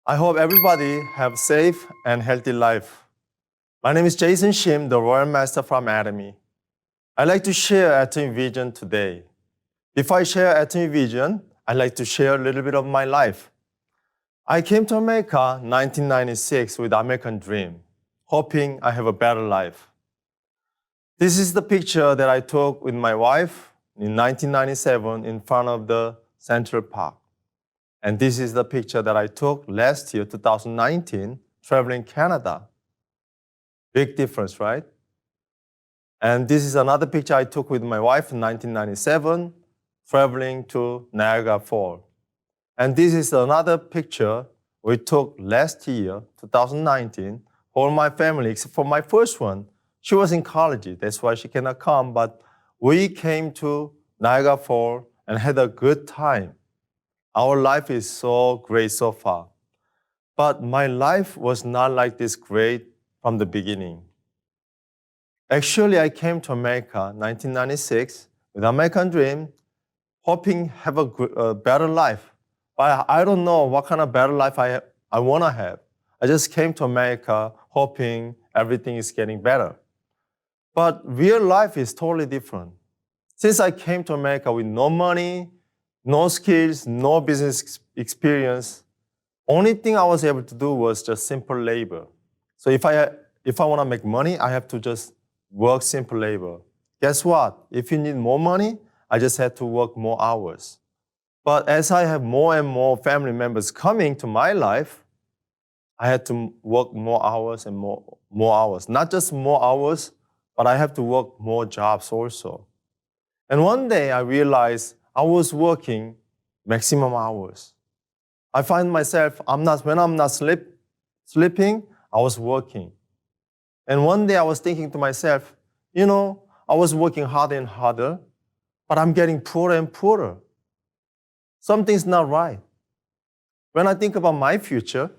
I hope everybody have safe and healthy life. My name is SHIM, the Royal Master from Atomy. I'd like to share Atomy vision today. Before I share Atomy vision, I'd like to share a little bit of my life. I came to America in 1996 with American dream, hoping I have a better life. This is the picture that I took with my wife in 1997 in front of the Central Park. And this is the picture that I took last year, 2019, traveling Canada. Big difference, right? And this is another picture I took with my wife in 1997, traveling to Niagara Falls. And this is another picture we took last year, 2019, for my family, except for my first one. She was in college, that's why she cannot come, but we came to Niagara Falls and had a good time. Our life is so great so far. But my life was not like this great from the beginning. Actually, I came to America in 1996 with American dream, hoping have a better life. But I don't know what kind of better life I want to have. I just came to America hoping everything is getting better. But real life is totally different. Since I came to America with no money, no skills, no business experience, only thing I was able to do was just simple labor. So if I want to make money, I have to just work simple labor. Guess what? If you need more money, I just had to work more hours. But as I have more and more family members coming to my life, I had to work more hours and more hours. Not just more hours, but I have to work more jobs also. And one day I realized I was working maximum hours. I find myself, when I'm not sleeping, I was working. And one day I was thinking to myself, I was working harder and harder, but I'm getting poorer and poorer. Something's not right. When I think about my future,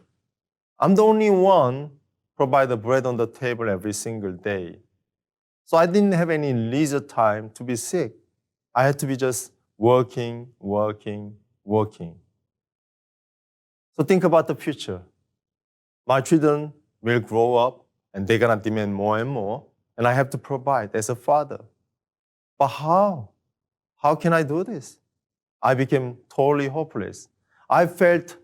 I'm the only one provide the bread on the table every single day. So I didn't have any leisure time to be sick. I had to be just working. So think about the future. My children will grow up and they're gonna demand more and more, and I have to provide as a father. But how? How can I do this? I became totally hopeless. I felt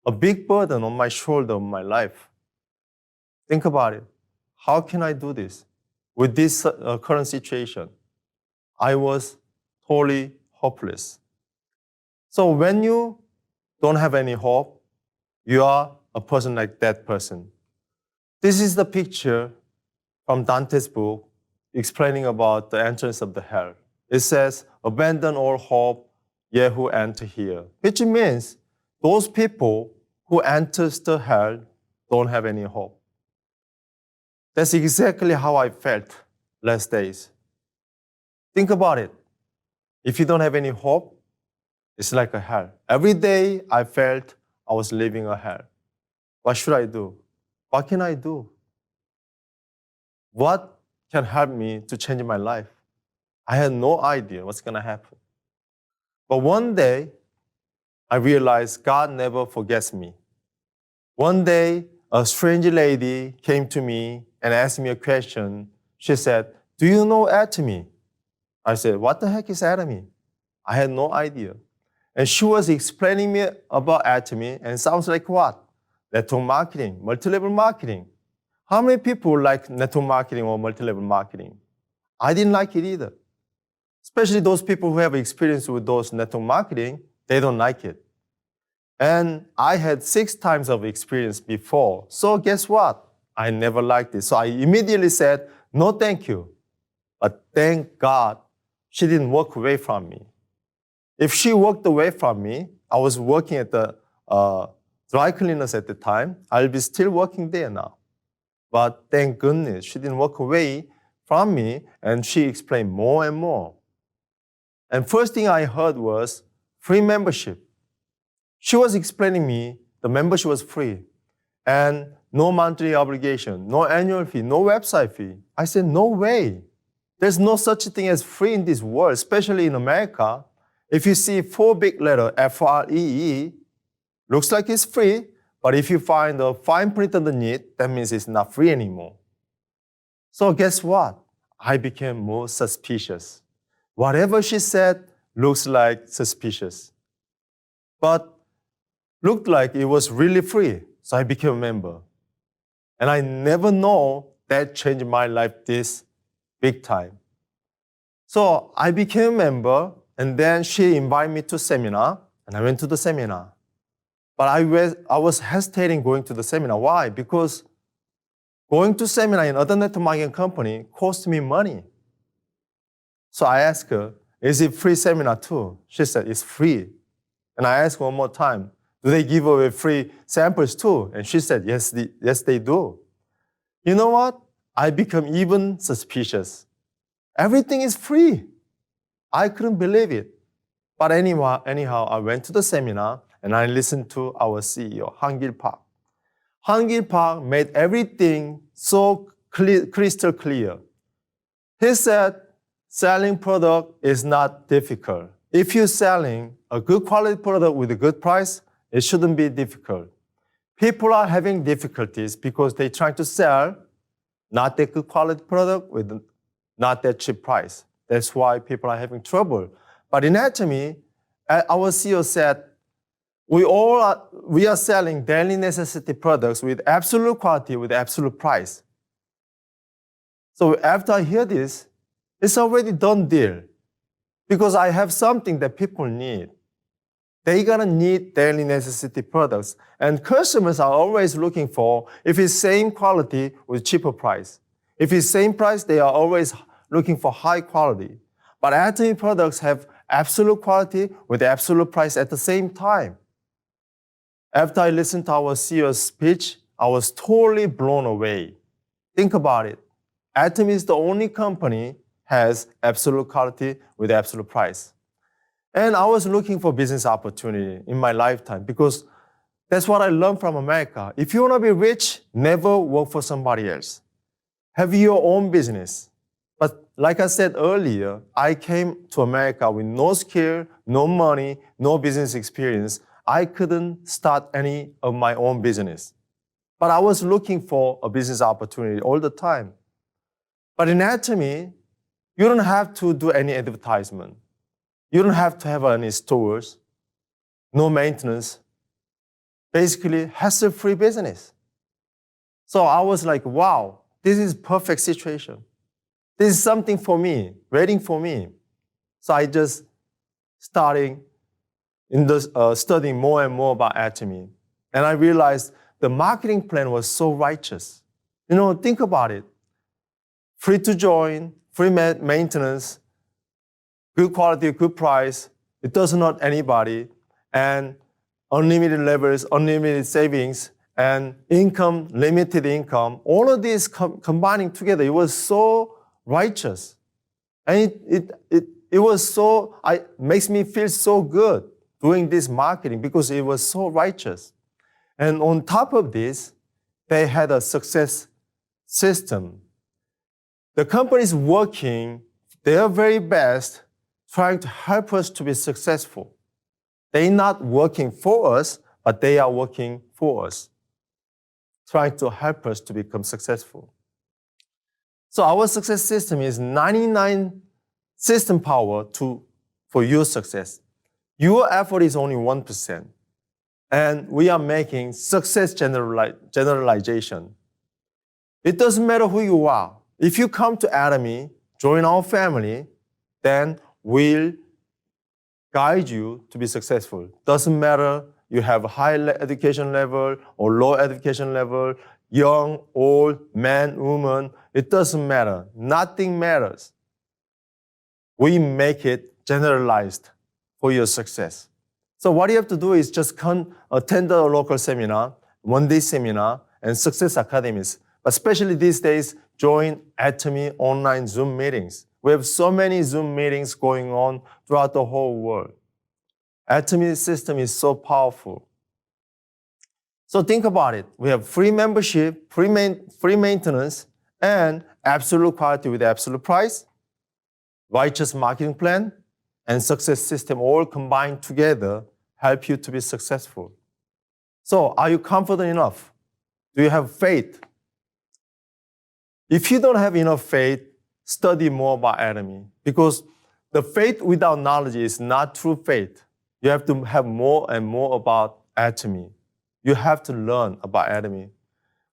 a big burden on my shoulder of my life. Think about it. How can I do this? With this current situation, I was totally hopeless. So when you don't have any hope, you are a person like that person. This is the picture from Dante's book explaining about the entrance of the hell. It says, abandon all hope, ye who enter here. Which means those people who enters the hell don't have any hope. That's exactly how I felt last days. Think about it. If you don't have any hope, it's like a hell. Every day I felt I was living a hell. What should I do? What can I do? What can help me to change my life. I had no idea what's going to happen. But one day, I realized God never forgets me. One day, a strange lady came to me and asked me a question. She said, "Do you know Atomy?" I said, "What the heck is Atomy?" I had no idea. And she was explaining me about Atomy, and it sounds like what? Network marketing, multi-level marketing. How many people like network marketing or multi-level marketing? I didn't like it either. Especially those people who have experience with those network marketing, they don't like it. And I had 6 times of experience before. So guess what? I never liked it. So I immediately said, "No, thank you." But thank God, she didn't walk away from me. If she walked away from me, I was working at the dry cleaners at the time. I'll be still working there now. But thank goodness, she didn't walk away from me, and she explained more and more. And first thing I heard was free membership. She was explaining me the membership was free and no monthly obligation, no annual fee, no website fee. I said, no way. There's no such thing as free in this world, especially in America. If you see 4 big letters, FREE, looks like it's free, but if you find a fine print underneath, that means it's not free anymore. So guess what? I became more suspicious. Whatever she said looks like suspicious. But looked like it was really free, so I became a member. And I never know that changed my life this big time. So I became a member, and then she invited me to seminar, and I went to the seminar. But I was hesitating going to the seminar. Why? Because going to seminar in other network marketing company cost me money. So I asked her, "Is it free seminar too?" She said, "It's free." And I asked one more time, "Do they give away free samples too?" And she said, yes, they do. You know what? I become even suspicious. Everything is free. I couldn't believe it. But anyhow, I went to the seminar and I listened to our CEO, Gill Park. Gill Park made everything so crystal clear. He said, selling product is not difficult. If you're selling a good quality product with a good price, it shouldn't be difficult. People are having difficulties because they're trying to sell not that good quality product with not that cheap price. That's why people are having trouble. But in Atomy, our CEO said, we are selling daily necessity products with absolute quality, with absolute price. So after I hear this, it's already done deal. Because I have something that people need. They're gonna need daily necessity products. And customers are always looking for, if it's same quality with cheaper price. If it's same price, they are always looking for high quality. But Atomy products have absolute quality with absolute price at the same time. After I listened to our CEO's speech, I was totally blown away. Think about it. Atomy is the only company has absolute quality with absolute price. And I was looking for business opportunity in my lifetime because that's what I learned from America. If you want to be rich, never work for somebody else. Have your own business. But like I said earlier, I came to America with no skill, no money, no business experience. I couldn't start any of my own business. But I was looking for a business opportunity all the time. But in Atomy, you don't have to do any advertisement. You don't have to have any stores, no maintenance. Basically, hassle-free business. So I was like, wow, this is perfect situation. This is something for me, waiting for me. So I just started studying more and more about Atomy. And I realized the marketing plan was so righteous. Think about it. Free to join, free maintenance, good quality, good price. It doesn't hurt anybody. And unlimited levels, unlimited savings, and income, limited income. All of these combining together, it was so righteous. And it was so, makes me feel so good doing this marketing because it was so righteous. And on top of this, they had a success system. The company is working their very best trying to help us to be successful. They're not working for us, but they are working for us, trying to help us to become successful. So our success system is 99 system power for your success. Your effort is only 1%. And we are making success generalization. It doesn't matter who you are. If you come to Atomy, join our family, then we'll guide you to be successful. Doesn't matter you have a high education level or low education level, young, old, man, woman, it doesn't matter. Nothing matters. We make it generalized for your success. So what you have to do is just attend a local seminar, one-day seminar, and success academies. But especially these days, join Atomy online Zoom meetings. We have so many Zoom meetings going on throughout the whole world. Atomy system is so powerful. So think about it. We have free membership, free maintenance, and absolute quality with absolute price, righteous marketing plan, and success system all combined together help you to be successful. So are you confident enough? Do you have faith? If you don't have enough faith, study more about Atomy, because the faith without knowledge is not true faith. You have to have more and more about Atomy. You have to learn about Atomy.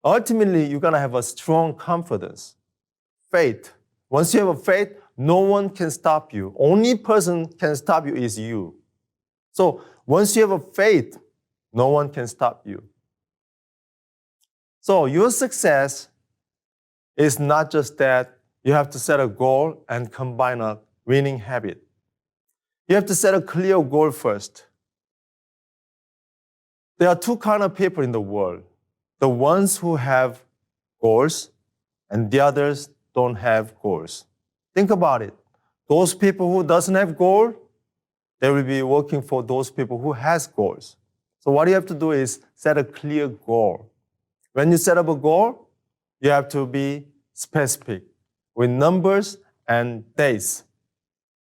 Ultimately, you're gonna have a strong confidence, faith. Once you have a faith, no one can stop you. Only person can stop you is you. So once you have a faith, no one can stop you. So your success is not just that you have to set a goal and combine a winning habit. You have to set a clear goal first. There are two kinds of people in the world. The ones who have goals and the others don't have goals. Think about it. Those people who doesn't have goal, they will be working for those people who has goals. So what you have to do is set a clear goal. When you set up a goal, you have to be specific with numbers and dates.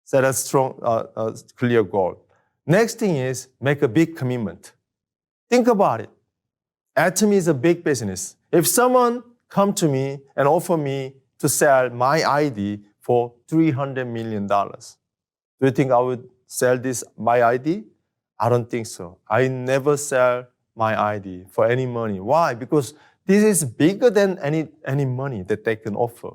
Set a strong, clear goal. Next thing is make a big commitment. Think about it. Atomy is a big business. If someone come to me and offer me to sell my ID for $300 million, do you think I would sell my ID? I don't think so. I never sell my ID for any money. Why? Because this is bigger than any money that they can offer.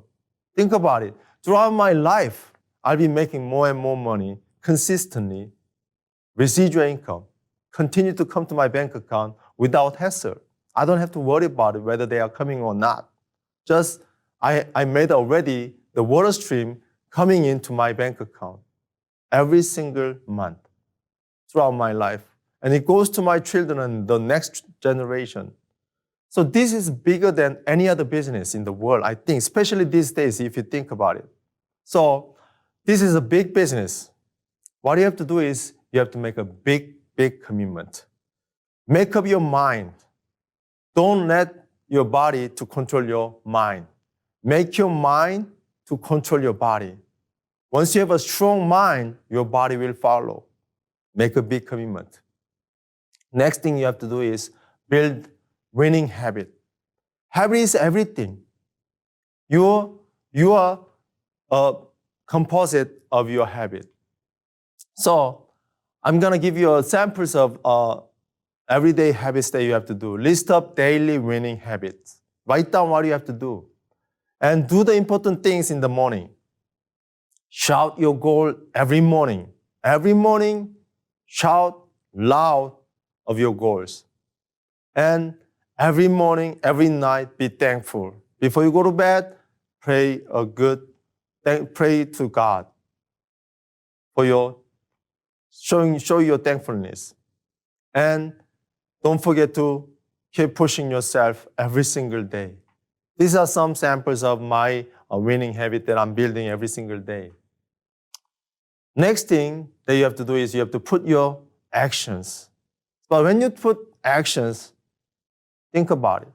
Think about it. Throughout my life, I'll be making more and more money consistently, residual income, continue to come to my bank account without hassle. I don't have to worry about it, whether they are coming or not. Just, I made already the water stream coming into my bank account every single month throughout my life. And it goes to my children and the next generation. So this is bigger than any other business in the world, I think, especially these days if you think about it. So this is a big business. What you have to do is you have to make a big commitment. Make up your mind. Don't let your body to control your mind. Make your mind to control your body. Once you have a strong mind, your body will follow. Make a big commitment. Next thing you have to do is build winning habit. Habit is everything. You are a composite of your habit. So I'm gonna give you samples of everyday habits that you have to do. List up daily winning habits. Write down what you have to do. And do the important things in the morning. Shout your goal every morning. Every morning, shout loud of your goals. And every morning, every night, be thankful. Before you go to bed, pray to God for show your thankfulness. And don't forget to keep pushing yourself every single day. These are some samples of my winning habit that I'm building every single day. Next thing that you have to do is you have to put your actions. But when you put actions, think about it.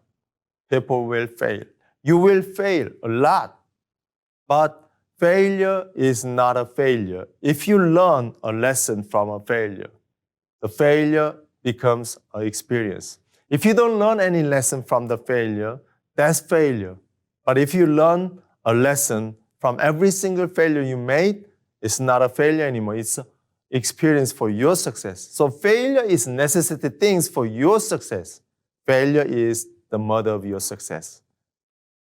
People will fail. You will fail a lot. But failure is not a failure. If you learn a lesson from a failure, the failure becomes an experience. If you don't learn any lesson from the failure, that's failure. But if you learn a lesson from every single failure you made, it's not a failure anymore. It's an experience for your success. So failure is necessity things for your success. Failure is the mother of your success.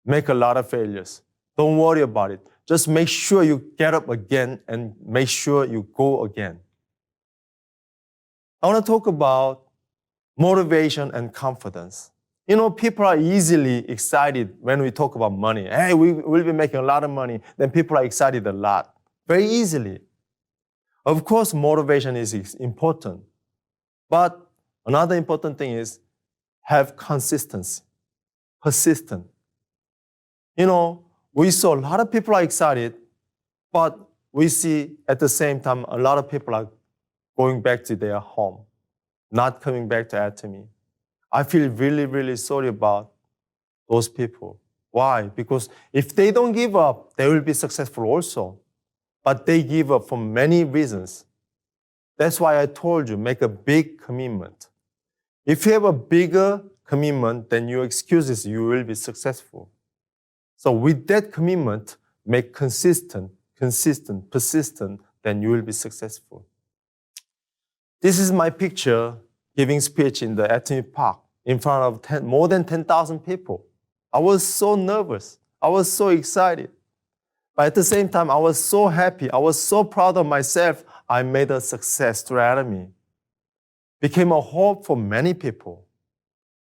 Make a lot of failures. Don't worry about it. Just make sure you get up again and make sure you go again. I want to talk about motivation and confidence. You know, people are easily excited when we talk about money. Hey, we'll be making a lot of money. Then people are excited a lot, very easily. Of course, motivation is important. But another important thing is have consistency, persistent. You know, we saw a lot of people are excited, but we see at the same time a lot of people are going back to their home, not coming back to Atomy. I feel really, really sorry about those people. Why? Because if they don't give up, they will be successful also. But they give up for many reasons. That's why I told you, make a big commitment. If you have a bigger commitment than your excuses, you will be successful. So with that commitment, make consistent, persistent, then you will be successful. This is my picture giving speech in the Atomy Park in front of more than 10,000 people. I was so nervous. I was so excited. But at the same time, I was so happy. I was so proud of myself. I made a success to Atomy. Became a hope for many people.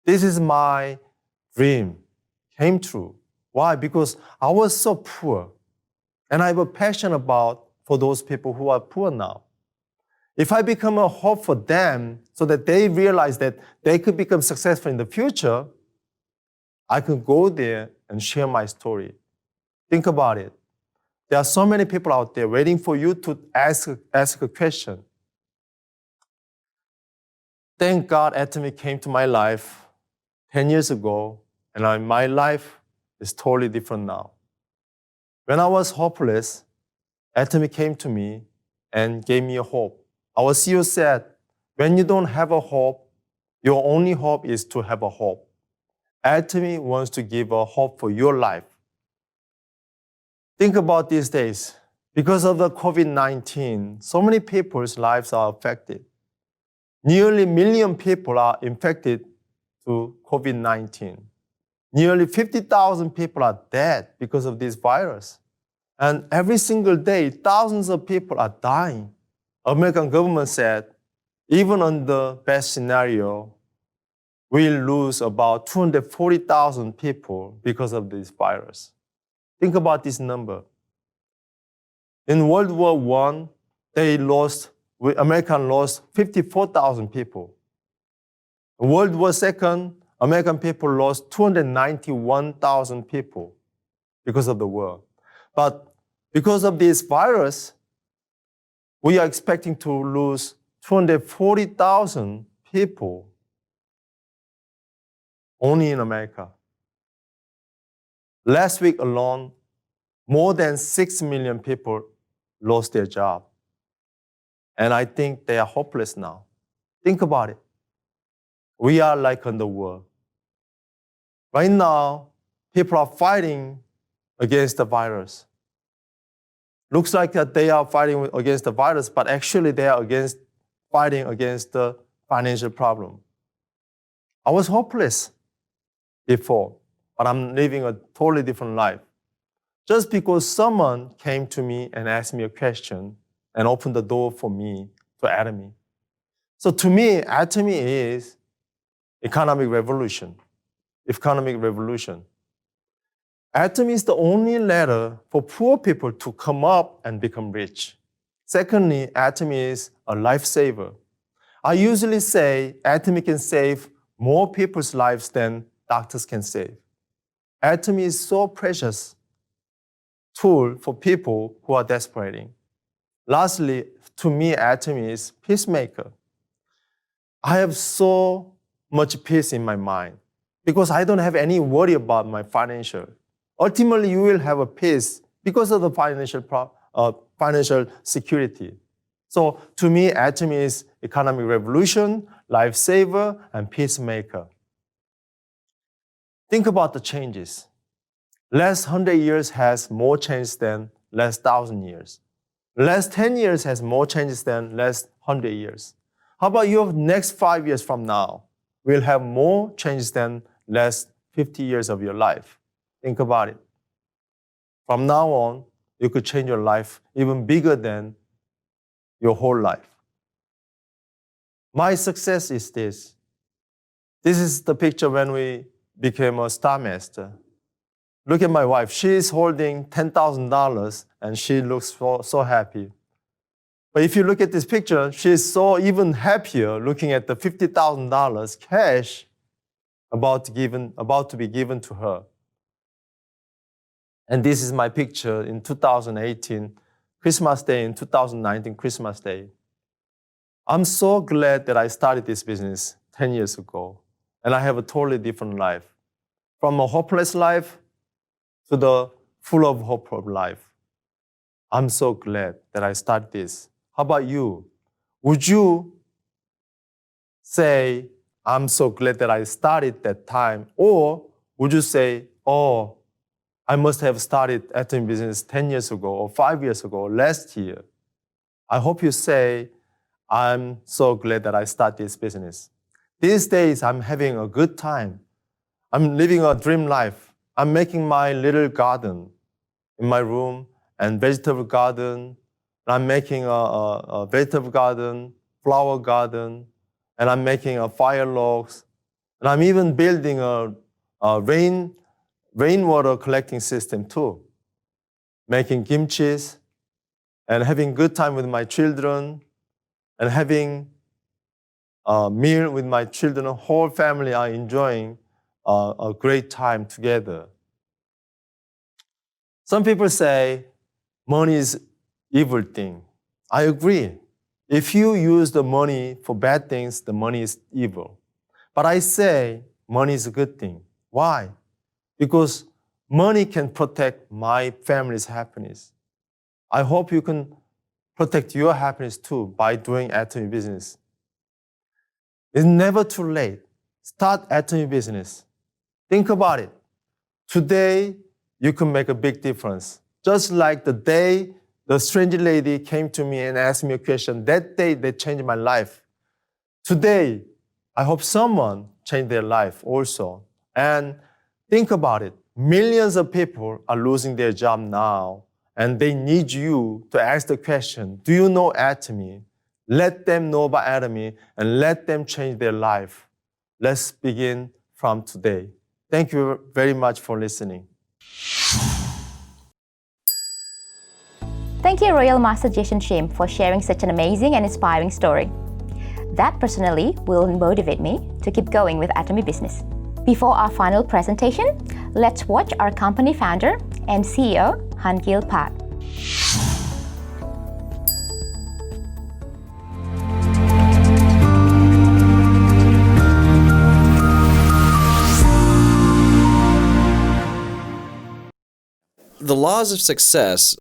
This is my dream. Came true. Why? Because I was so poor. And I have a passion for those people who are poor now. If I become a hope for them so that they realize that they could become successful in the future, I could go there and share my story. Think about it. There are so many people out there waiting for you to ask a question. Thank God Atomy came to my life 10 years ago, and my life is totally different now. When I was hopeless, Atomy came to me and gave me a hope. Our CEO said, when you don't have a hope, your only hope is to have a hope. Atomy wants to give a hope for your life. Think about these days. Because of the COVID-19, so many people's lives are affected. Nearly 1 million people are infected to COVID-19. Nearly 50,000 people are dead because of this virus. And every single day, thousands of people are dying. American government said, even on the best scenario, we'll lose about 240,000 people because of this virus. Think about this number. In World War I, America lost 54,000 people. In World War II, American people lost 291,000 people because of the war. But because of this virus, we are expecting to lose 240,000 people only in America. Last week alone, more than 6 million people lost their job. And I think they are hopeless now. Think about it. We are like in the war. Right now, people are fighting against the virus. Looks like that they are fighting against the virus, but actually they are fighting against the financial problem. I was hopeless before, but I'm living a totally different life. Just because someone came to me and asked me a question and opened the door for me to Atomy. So to me, Atomy is economic revolution. Atomy is the only ladder for poor people to come up and become rich. Secondly, Atomy is a lifesaver. I usually say Atomy can save more people's lives than doctors can save. Atomy is so precious tool for people who are desperating. Lastly, to me, Atomy is peacemaker. I have so much peace in my mind because I don't have any worry about my financial. Ultimately, you will have a peace because of the financial security. So to me, Atomy is economic revolution, lifesaver, and peacemaker. Think about the changes. Last 100 years has more change than last 1,000 years. Last 10 years has more changes than last 100 years. How about your next 5 years from now? Will have more changes than last 50 years of your life. Think about it. From now on, you could change your life even bigger than your whole life. My success is this. This is the picture when we became a star master. Look at my wife. She is holding $10,000 and she looks so happy. But if you look at this picture, she is so even happier looking at the $50,000 cash about to be given to her. And this is my picture in 2018, Christmas Day, in 2019, Christmas Day. I'm so glad that I started this business 10 years ago, and I have a totally different life. From a hopeless life to the full of hope of life. I'm so glad that I started this. How about you? Would you say, I'm so glad that I started that time? Or would you say, oh, I must have started Atomy business 10 years ago, or 5 years ago, or last year? I hope you say, I'm so glad that I started this business. These days, I'm having a good time. I'm living a dream life. I'm making my little garden in my room and vegetable garden. I'm making a vegetable garden, flower garden, and I'm making a fire logs. And I'm even building a rainwater collecting system too. Making kimchi and having good time with my children and having a meal with my children. The whole family are enjoying a great time together. Some people say money is evil thing. I agree. If you use the money for bad things, the money is evil. But I say money is a good thing. Why? Because money can protect my family's happiness. I hope you can protect your happiness too by doing Atomy business. It's never too late. Start Atomy business. Think about it. Today, you can make a big difference. Just like the day the strange lady came to me and asked me a question, that day they changed my life. Today, I hope someone changed their life also. And think about it. Millions of people are losing their job now, and they need you to ask the question, do you know Atomy? Let them know about Atomy and let them change their life. Let's begin from today. Thank you very much for listening. Thank you, Royal Master SHIM, for sharing such an amazing and inspiring story. That personally will motivate me to keep going with Atomy business. Before our final presentation, let's watch our company founder and CEO, Gill Park. The laws of success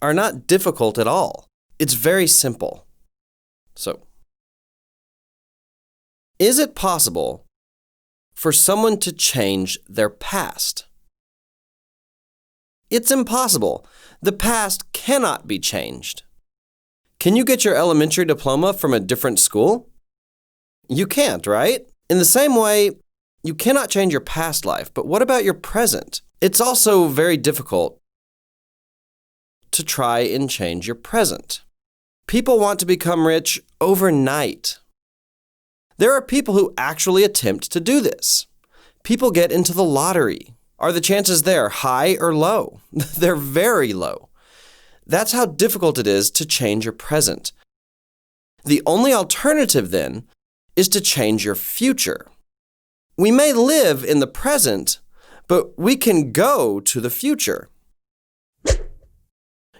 are not difficult at all. It's very simple. So, is it possible for someone to change their past? It's impossible. The past cannot be changed. Can you get your elementary diploma from a different school? You can't, right? In the same way, you cannot change your past life, but what about your present? It's also very difficult to try and change your present. People want to become rich overnight. There are people who actually attempt to do this. People get into the lottery. Are the chances there high or low? They're very low. That's how difficult it is to change your present. The only alternative then is to change your future. We may live in the present, but we can go to the future.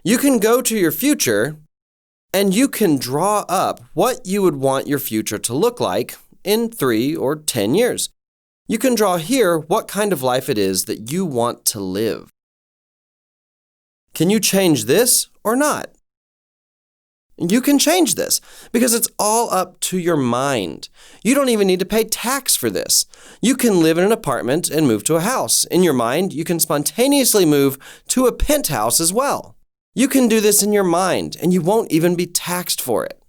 You can go to your future and you can draw up what you would want your future to look like in 3 or 10 years. You can draw here what kind of life it is that you want to live. Can you change this or not? You can change this because it's all up to your mind. You don't even need to pay tax for this. You can live in an apartment and move to a house. In your mind, you can spontaneously move to a penthouse as well. You can do this in your mind and you won't even be taxed for it.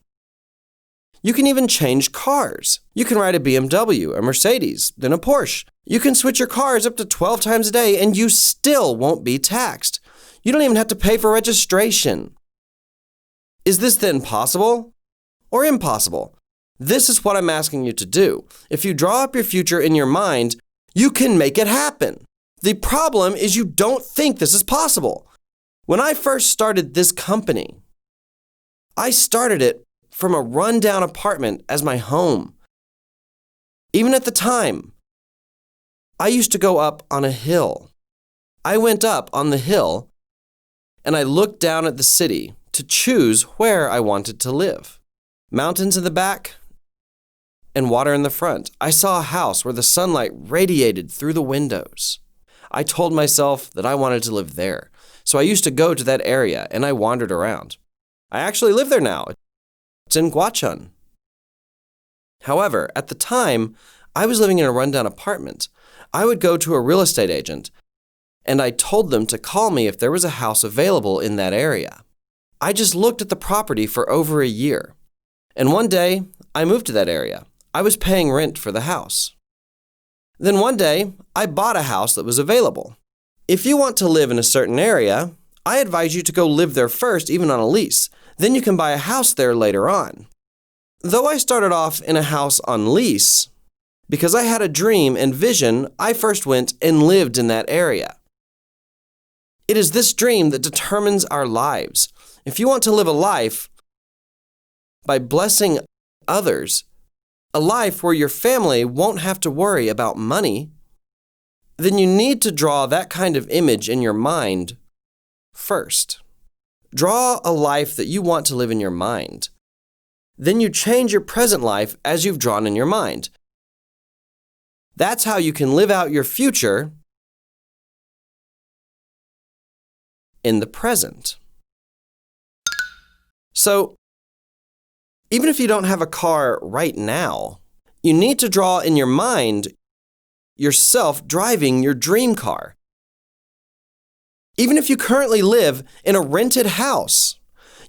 You can even change cars. You can ride a BMW, a Mercedes, then a Porsche. You can switch your cars up to 12 times a day and you still won't be taxed. You don't even have to pay for registration. Is this then possible or impossible? This is what I'm asking you to do. If you draw up your future in your mind, you can make it happen. The problem is you don't think this is possible. When I first started this company, I started it from a rundown apartment as my home. Even at the time, I used to go up on a hill. I went up on the hill and I looked down at the city to choose where I wanted to live. Mountains in the back and water in the front. I saw a house where the sunlight radiated through the windows. I told myself that I wanted to live there. So I used to go to that area and I wandered around. I actually live there now. It's in Gwacheon. However, at the time, I was living in a rundown apartment. I would go to a real estate agent and I told them to call me if there was a house available in that area. I just looked at the property for over a year. And one day, I moved to that area. I was paying rent for the house. Then one day, I bought a house that was available. If you want to live in a certain area, I advise you to go live there first, even on a lease. Then you can buy a house there later on. Though I started off in a house on lease, because I had a dream and vision, I first went and lived in that area. It is this dream that determines our lives. If you want to live a life by blessing others, a life where your family won't have to worry about money, then you need to draw that kind of image in your mind first. Draw a life that you want to live in your mind. Then you change your present life as you've drawn in your mind. That's how you can live out your future in the present. So, even if you don't have a car right now, you need to draw in your mind yourself driving your dream car. Even if you currently live in a rented house,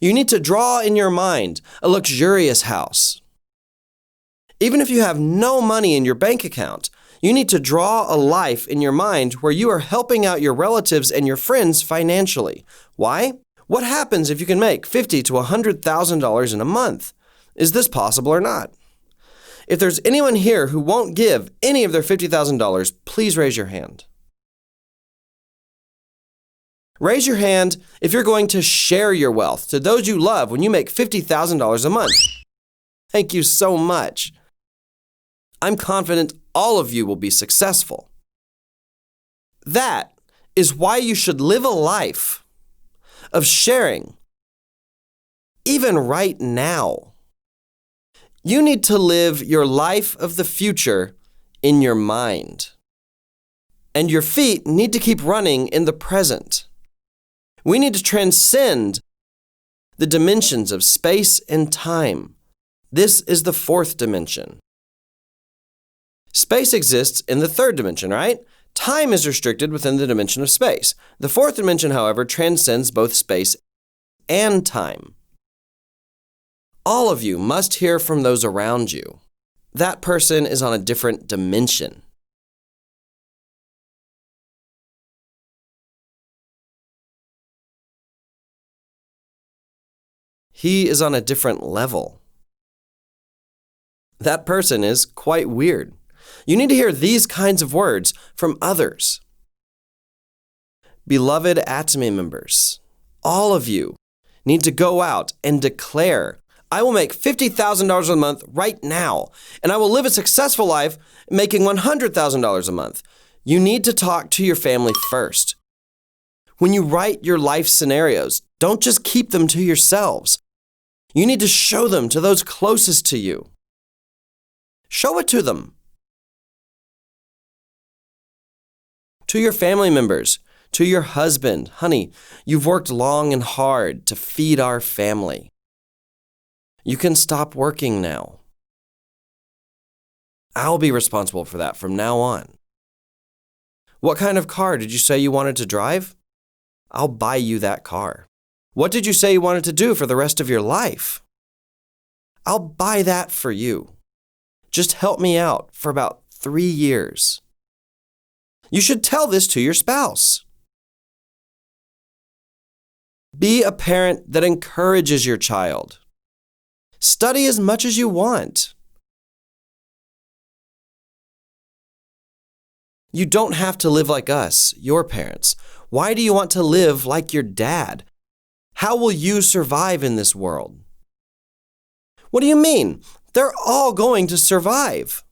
you need to draw in your mind a luxurious house. Even if you have no money in your bank account, you need to draw a life in your mind where you are helping out your relatives and your friends financially. Why? What happens if you can make $50,000 to $100,000 in a month? Is this possible or not? If there's anyone here who won't give any of their $50,000, please raise your hand. Raise your hand if you're going to share your wealth to those you love when you make $50,000 a month. Thank you so much. I'm confident all of you will be successful. That is why you should live a life of sharing, even right now. You need to live your life of the future in your mind. And your feet need to keep running in the present. We need to transcend the dimensions of space and time. This is the fourth dimension. Space exists in the third dimension, right? Time is restricted within the dimension of space. The fourth dimension, however, transcends both space and time. All of you must hear from those around you. That person is on a different dimension. He is on a different level. That person is quite weird. You need to hear these kinds of words from others. Beloved Atomy members, all of you need to go out and declare, I will make $50,000 a month right now, and I will live a successful life making $100,000 a month. You need to talk to your family first. When you write your life scenarios, don't just keep them to yourselves. You need to show them to those closest to you. Show it to them. To your family members, To your husband, honey, you've worked long and hard to feed our family. You can stop working now. I'll be responsible for that from now on. What kind of car did you say you wanted to drive? I'll buy you that car. What did you say you wanted to do for the rest of your life? I'll buy that for you. Just help me out for about 3 years. You should tell this to your spouse. Be a parent that encourages your child. Study as much as you want. You don't have to live like us, your parents. Why do you want to live like your dad? How will you survive in this world? What do you mean? They're all going to survive.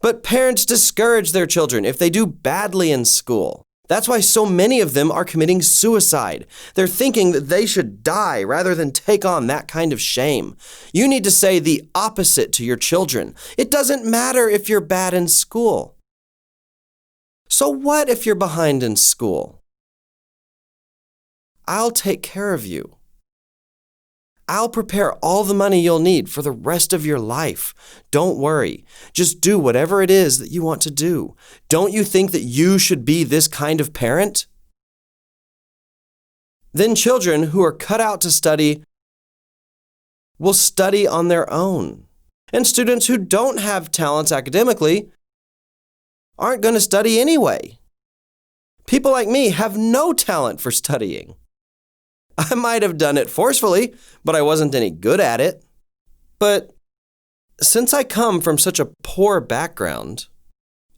But parents discourage their children if they do badly in school. That's why so many of them are committing suicide. They're thinking that they should die rather than take on that kind of shame. You need to say the opposite to your children. It doesn't matter if you're bad in school. So what if you're behind in school? I'll take care of you. I'll prepare all the money you'll need for the rest of your life. Don't worry. Just do whatever it is that you want to do. Don't you think that you should be this kind of parent? Then children who are cut out to study will study on their own. And students who don't have talents academically aren't going to study anyway. People like me have no talent for studying. I might have done it forcefully, but I wasn't any good at it. But since I come from such a poor background,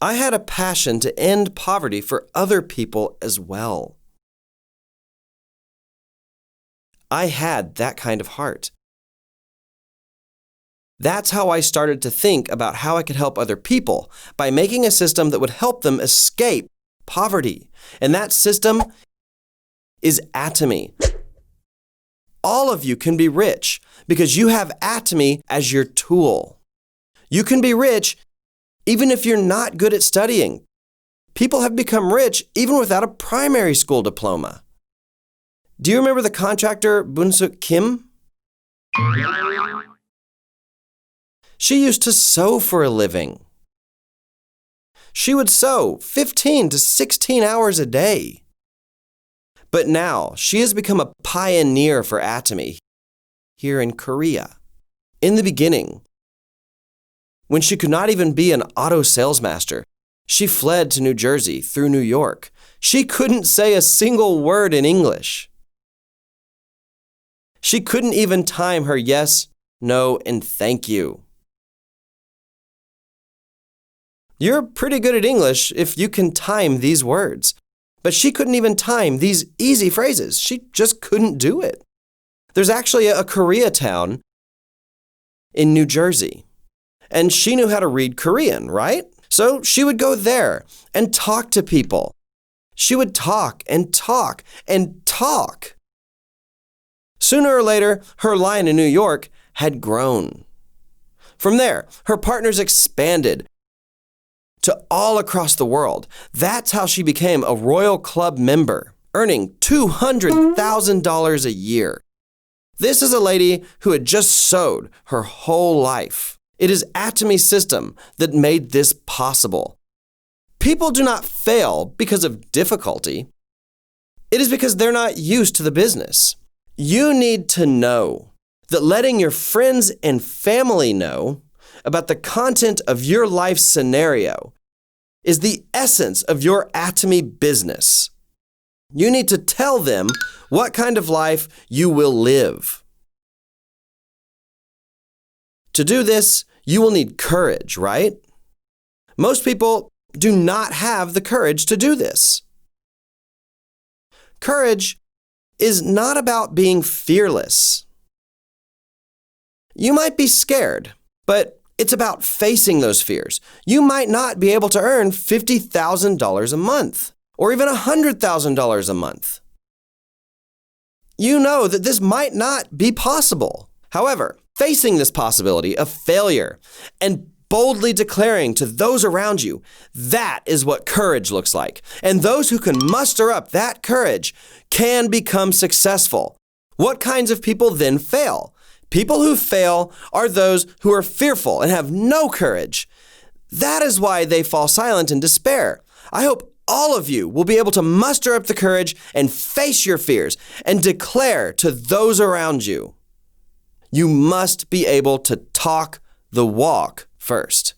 I had a passion to end poverty for other people as well. I had that kind of heart. That's how I started to think about how I could help other people by making a system that would help them escape poverty. And that system is Atomy. All of you can be rich because you have Atomy as your tool. You can be rich even if you're not good at studying. People have become rich even without a primary school diploma. Do you remember the contractor Kim? She used to sew for a living. She would sew 15 to 16 hours a day. But now she has become a pioneer for Atomy here in Korea. In the beginning, when she could not even be an auto salesmaster, she fled to New Jersey through New York. She couldn't say a single word in English. She couldn't even time her yes, no, and thank you. You're pretty good at English if you can time these words. But she couldn't even time these easy phrases. She just couldn't do it. There's actually a Koreatown in New Jersey. And she knew how to read Korean, right? So she would go there and talk to people. She would talk and talk and talk. Sooner or later, her line in New York had grown. From there, her partners expanded to all across the world. That's how she became a Royal Club member, earning $200,000 a year. This is a lady who had just sewed her whole life. It is Atomy's system that made this possible. People do not fail because of difficulty. It is because they're not used to the business. You need to know that letting your friends and family know about the content of your life scenario is the essence of your Atomy business. You need to tell them what kind of life you will live. To do this, you will need courage, right? Most people do not have the courage to do this. Courage is not about being fearless. You might be scared, but it's about facing those fears. You might not be able to earn $50,000 a month or even $100,000 a month. You know that this might not be possible. However, facing this possibility of failure and boldly declaring to those around you. That is what courage looks like. And those who can muster up that courage can become successful. What kinds of people then fail? People who fail are those who are fearful and have no courage. That is why they fall silent in despair. I hope all of you will be able to muster up the courage and face your fears and declare to those around you. You must be able to talk the walk first.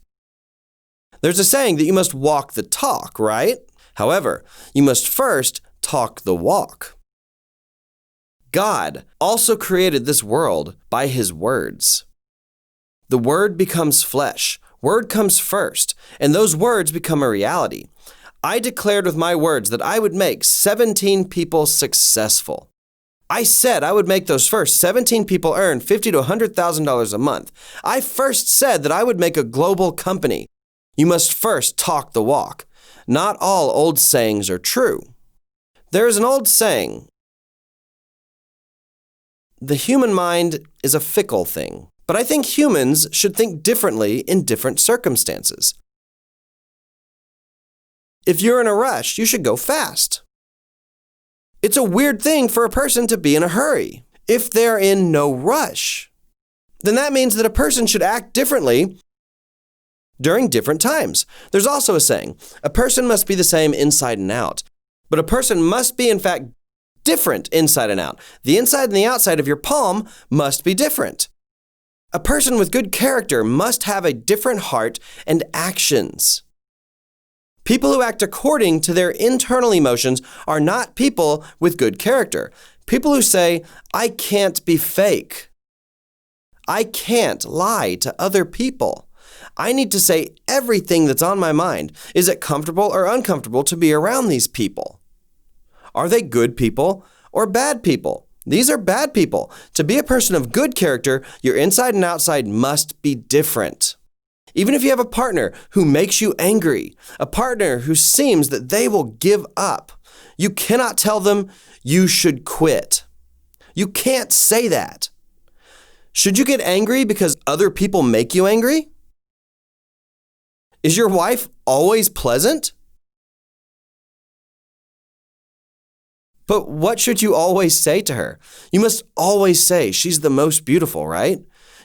There's a saying that you must walk the talk, right? However, you must first talk the walk. God also created this world by His words. The Word becomes flesh. Word comes first, and those words become a reality. I declared with my words that I would make 17 people successful. I said I would make those first 17 people earn $50,000 to $100,000 a month. I first said that I would make a global company. You must first talk the walk. Not all old sayings are true. There is an old saying, the human mind is a fickle thing, but I think humans should think differently in different circumstances. If you're in a rush, you should go fast. It's a weird thing for a person to be in a hurry. If they're in no rush, then that means that a person should act differently during different times. There's also a saying, a person must be the same inside and out, but a person must be in fact different inside and out. The inside and the outside of your palm must be different. A person with good character must have a different heart and actions. People who act according to their internal emotions are not people with good character. People who say, I can't be fake. I can't lie to other people. I need to say everything that's on my mind. Is it comfortable or uncomfortable to be around these people? Are they good people or bad people? These are bad people. To be a person of good character, your inside and outside must be different. Even if you have a partner who makes you angry, a partner who seems that they will give up, you cannot tell them you should quit. You can't say that. Should you get angry because other people make you angry? Is your wife always pleasant? But what should you always say to her? You must always say she's the most beautiful, right?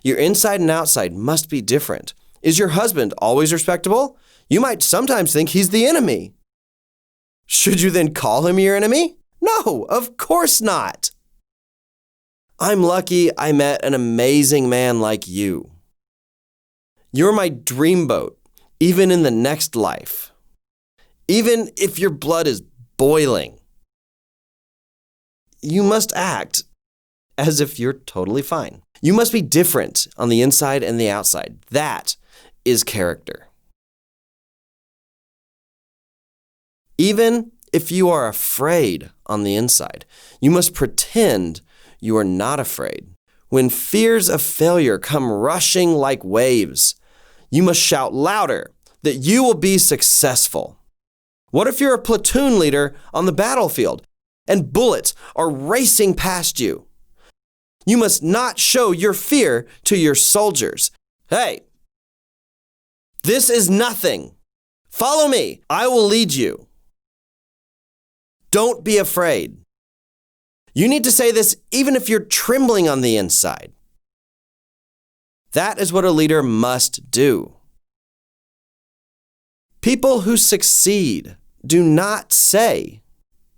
Your inside and outside must be different. Is your husband always respectable? You might sometimes think he's the enemy. Should you then call him your enemy? No, of course not. I'm lucky I met an amazing man like you. You're my dreamboat, even in the next life. Even if your blood is boiling. You must act as if you're totally fine. You must be different on the inside and the outside. That is character. Even if you are afraid on the inside, you must pretend you are not afraid. When fears of failure come rushing like waves, you must shout louder that you will be successful. What if you're a platoon leader on the battlefield and bullets are racing past you? You must not show your fear to your soldiers. Hey, this is nothing. Follow me. I will lead you. Don't be afraid. You need to say this even if you're trembling on the inside. That is what a leader must do. People who succeed do not say,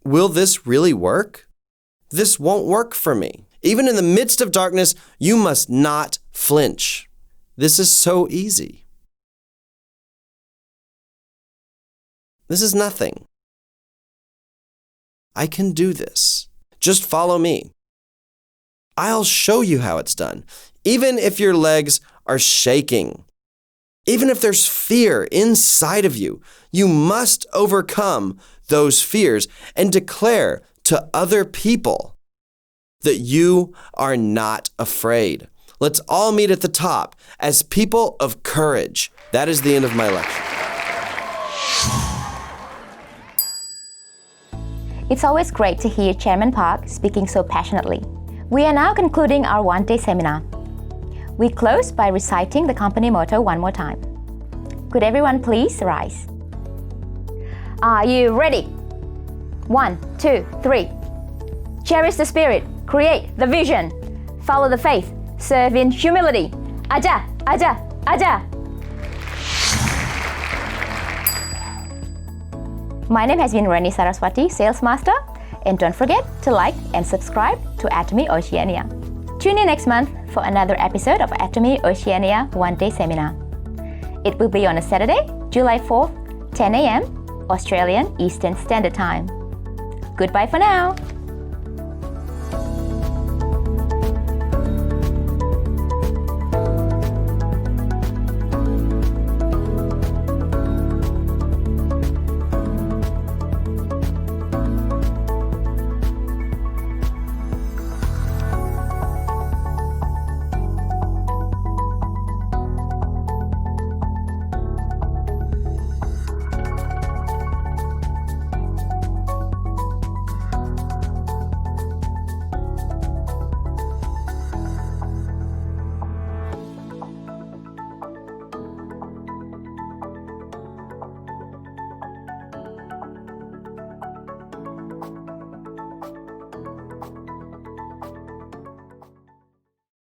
will this really work? This won't work for me. Even in the midst of darkness, you must not flinch. This is so easy. This is nothing. I can do this. Just follow me. I'll show you how it's done. Even if your legs are shaking, even if there's fear inside of you, you must overcome those fears and declare to other people that you are not afraid. Let's all meet at the top as people of courage. That is the end of my lecture. It's always great to hear Chairman Park speaking so passionately. We are now concluding our one-day seminar. We close by reciting the company motto one more time. Could everyone please rise? Are you ready? 1, 2, 3. Cherish the spirit, create the vision, follow the faith, serve in humility. Aja, aja, aja. My name has been Reni Saraswati, Sales Master, and don't forget to like and subscribe to Atomy Oceania. Tune in next month for another episode of Atomy Oceania OneDay Seminar. It will be on a Saturday, July 4th, 10 a.m. Australian Eastern Standard Time. Goodbye for now.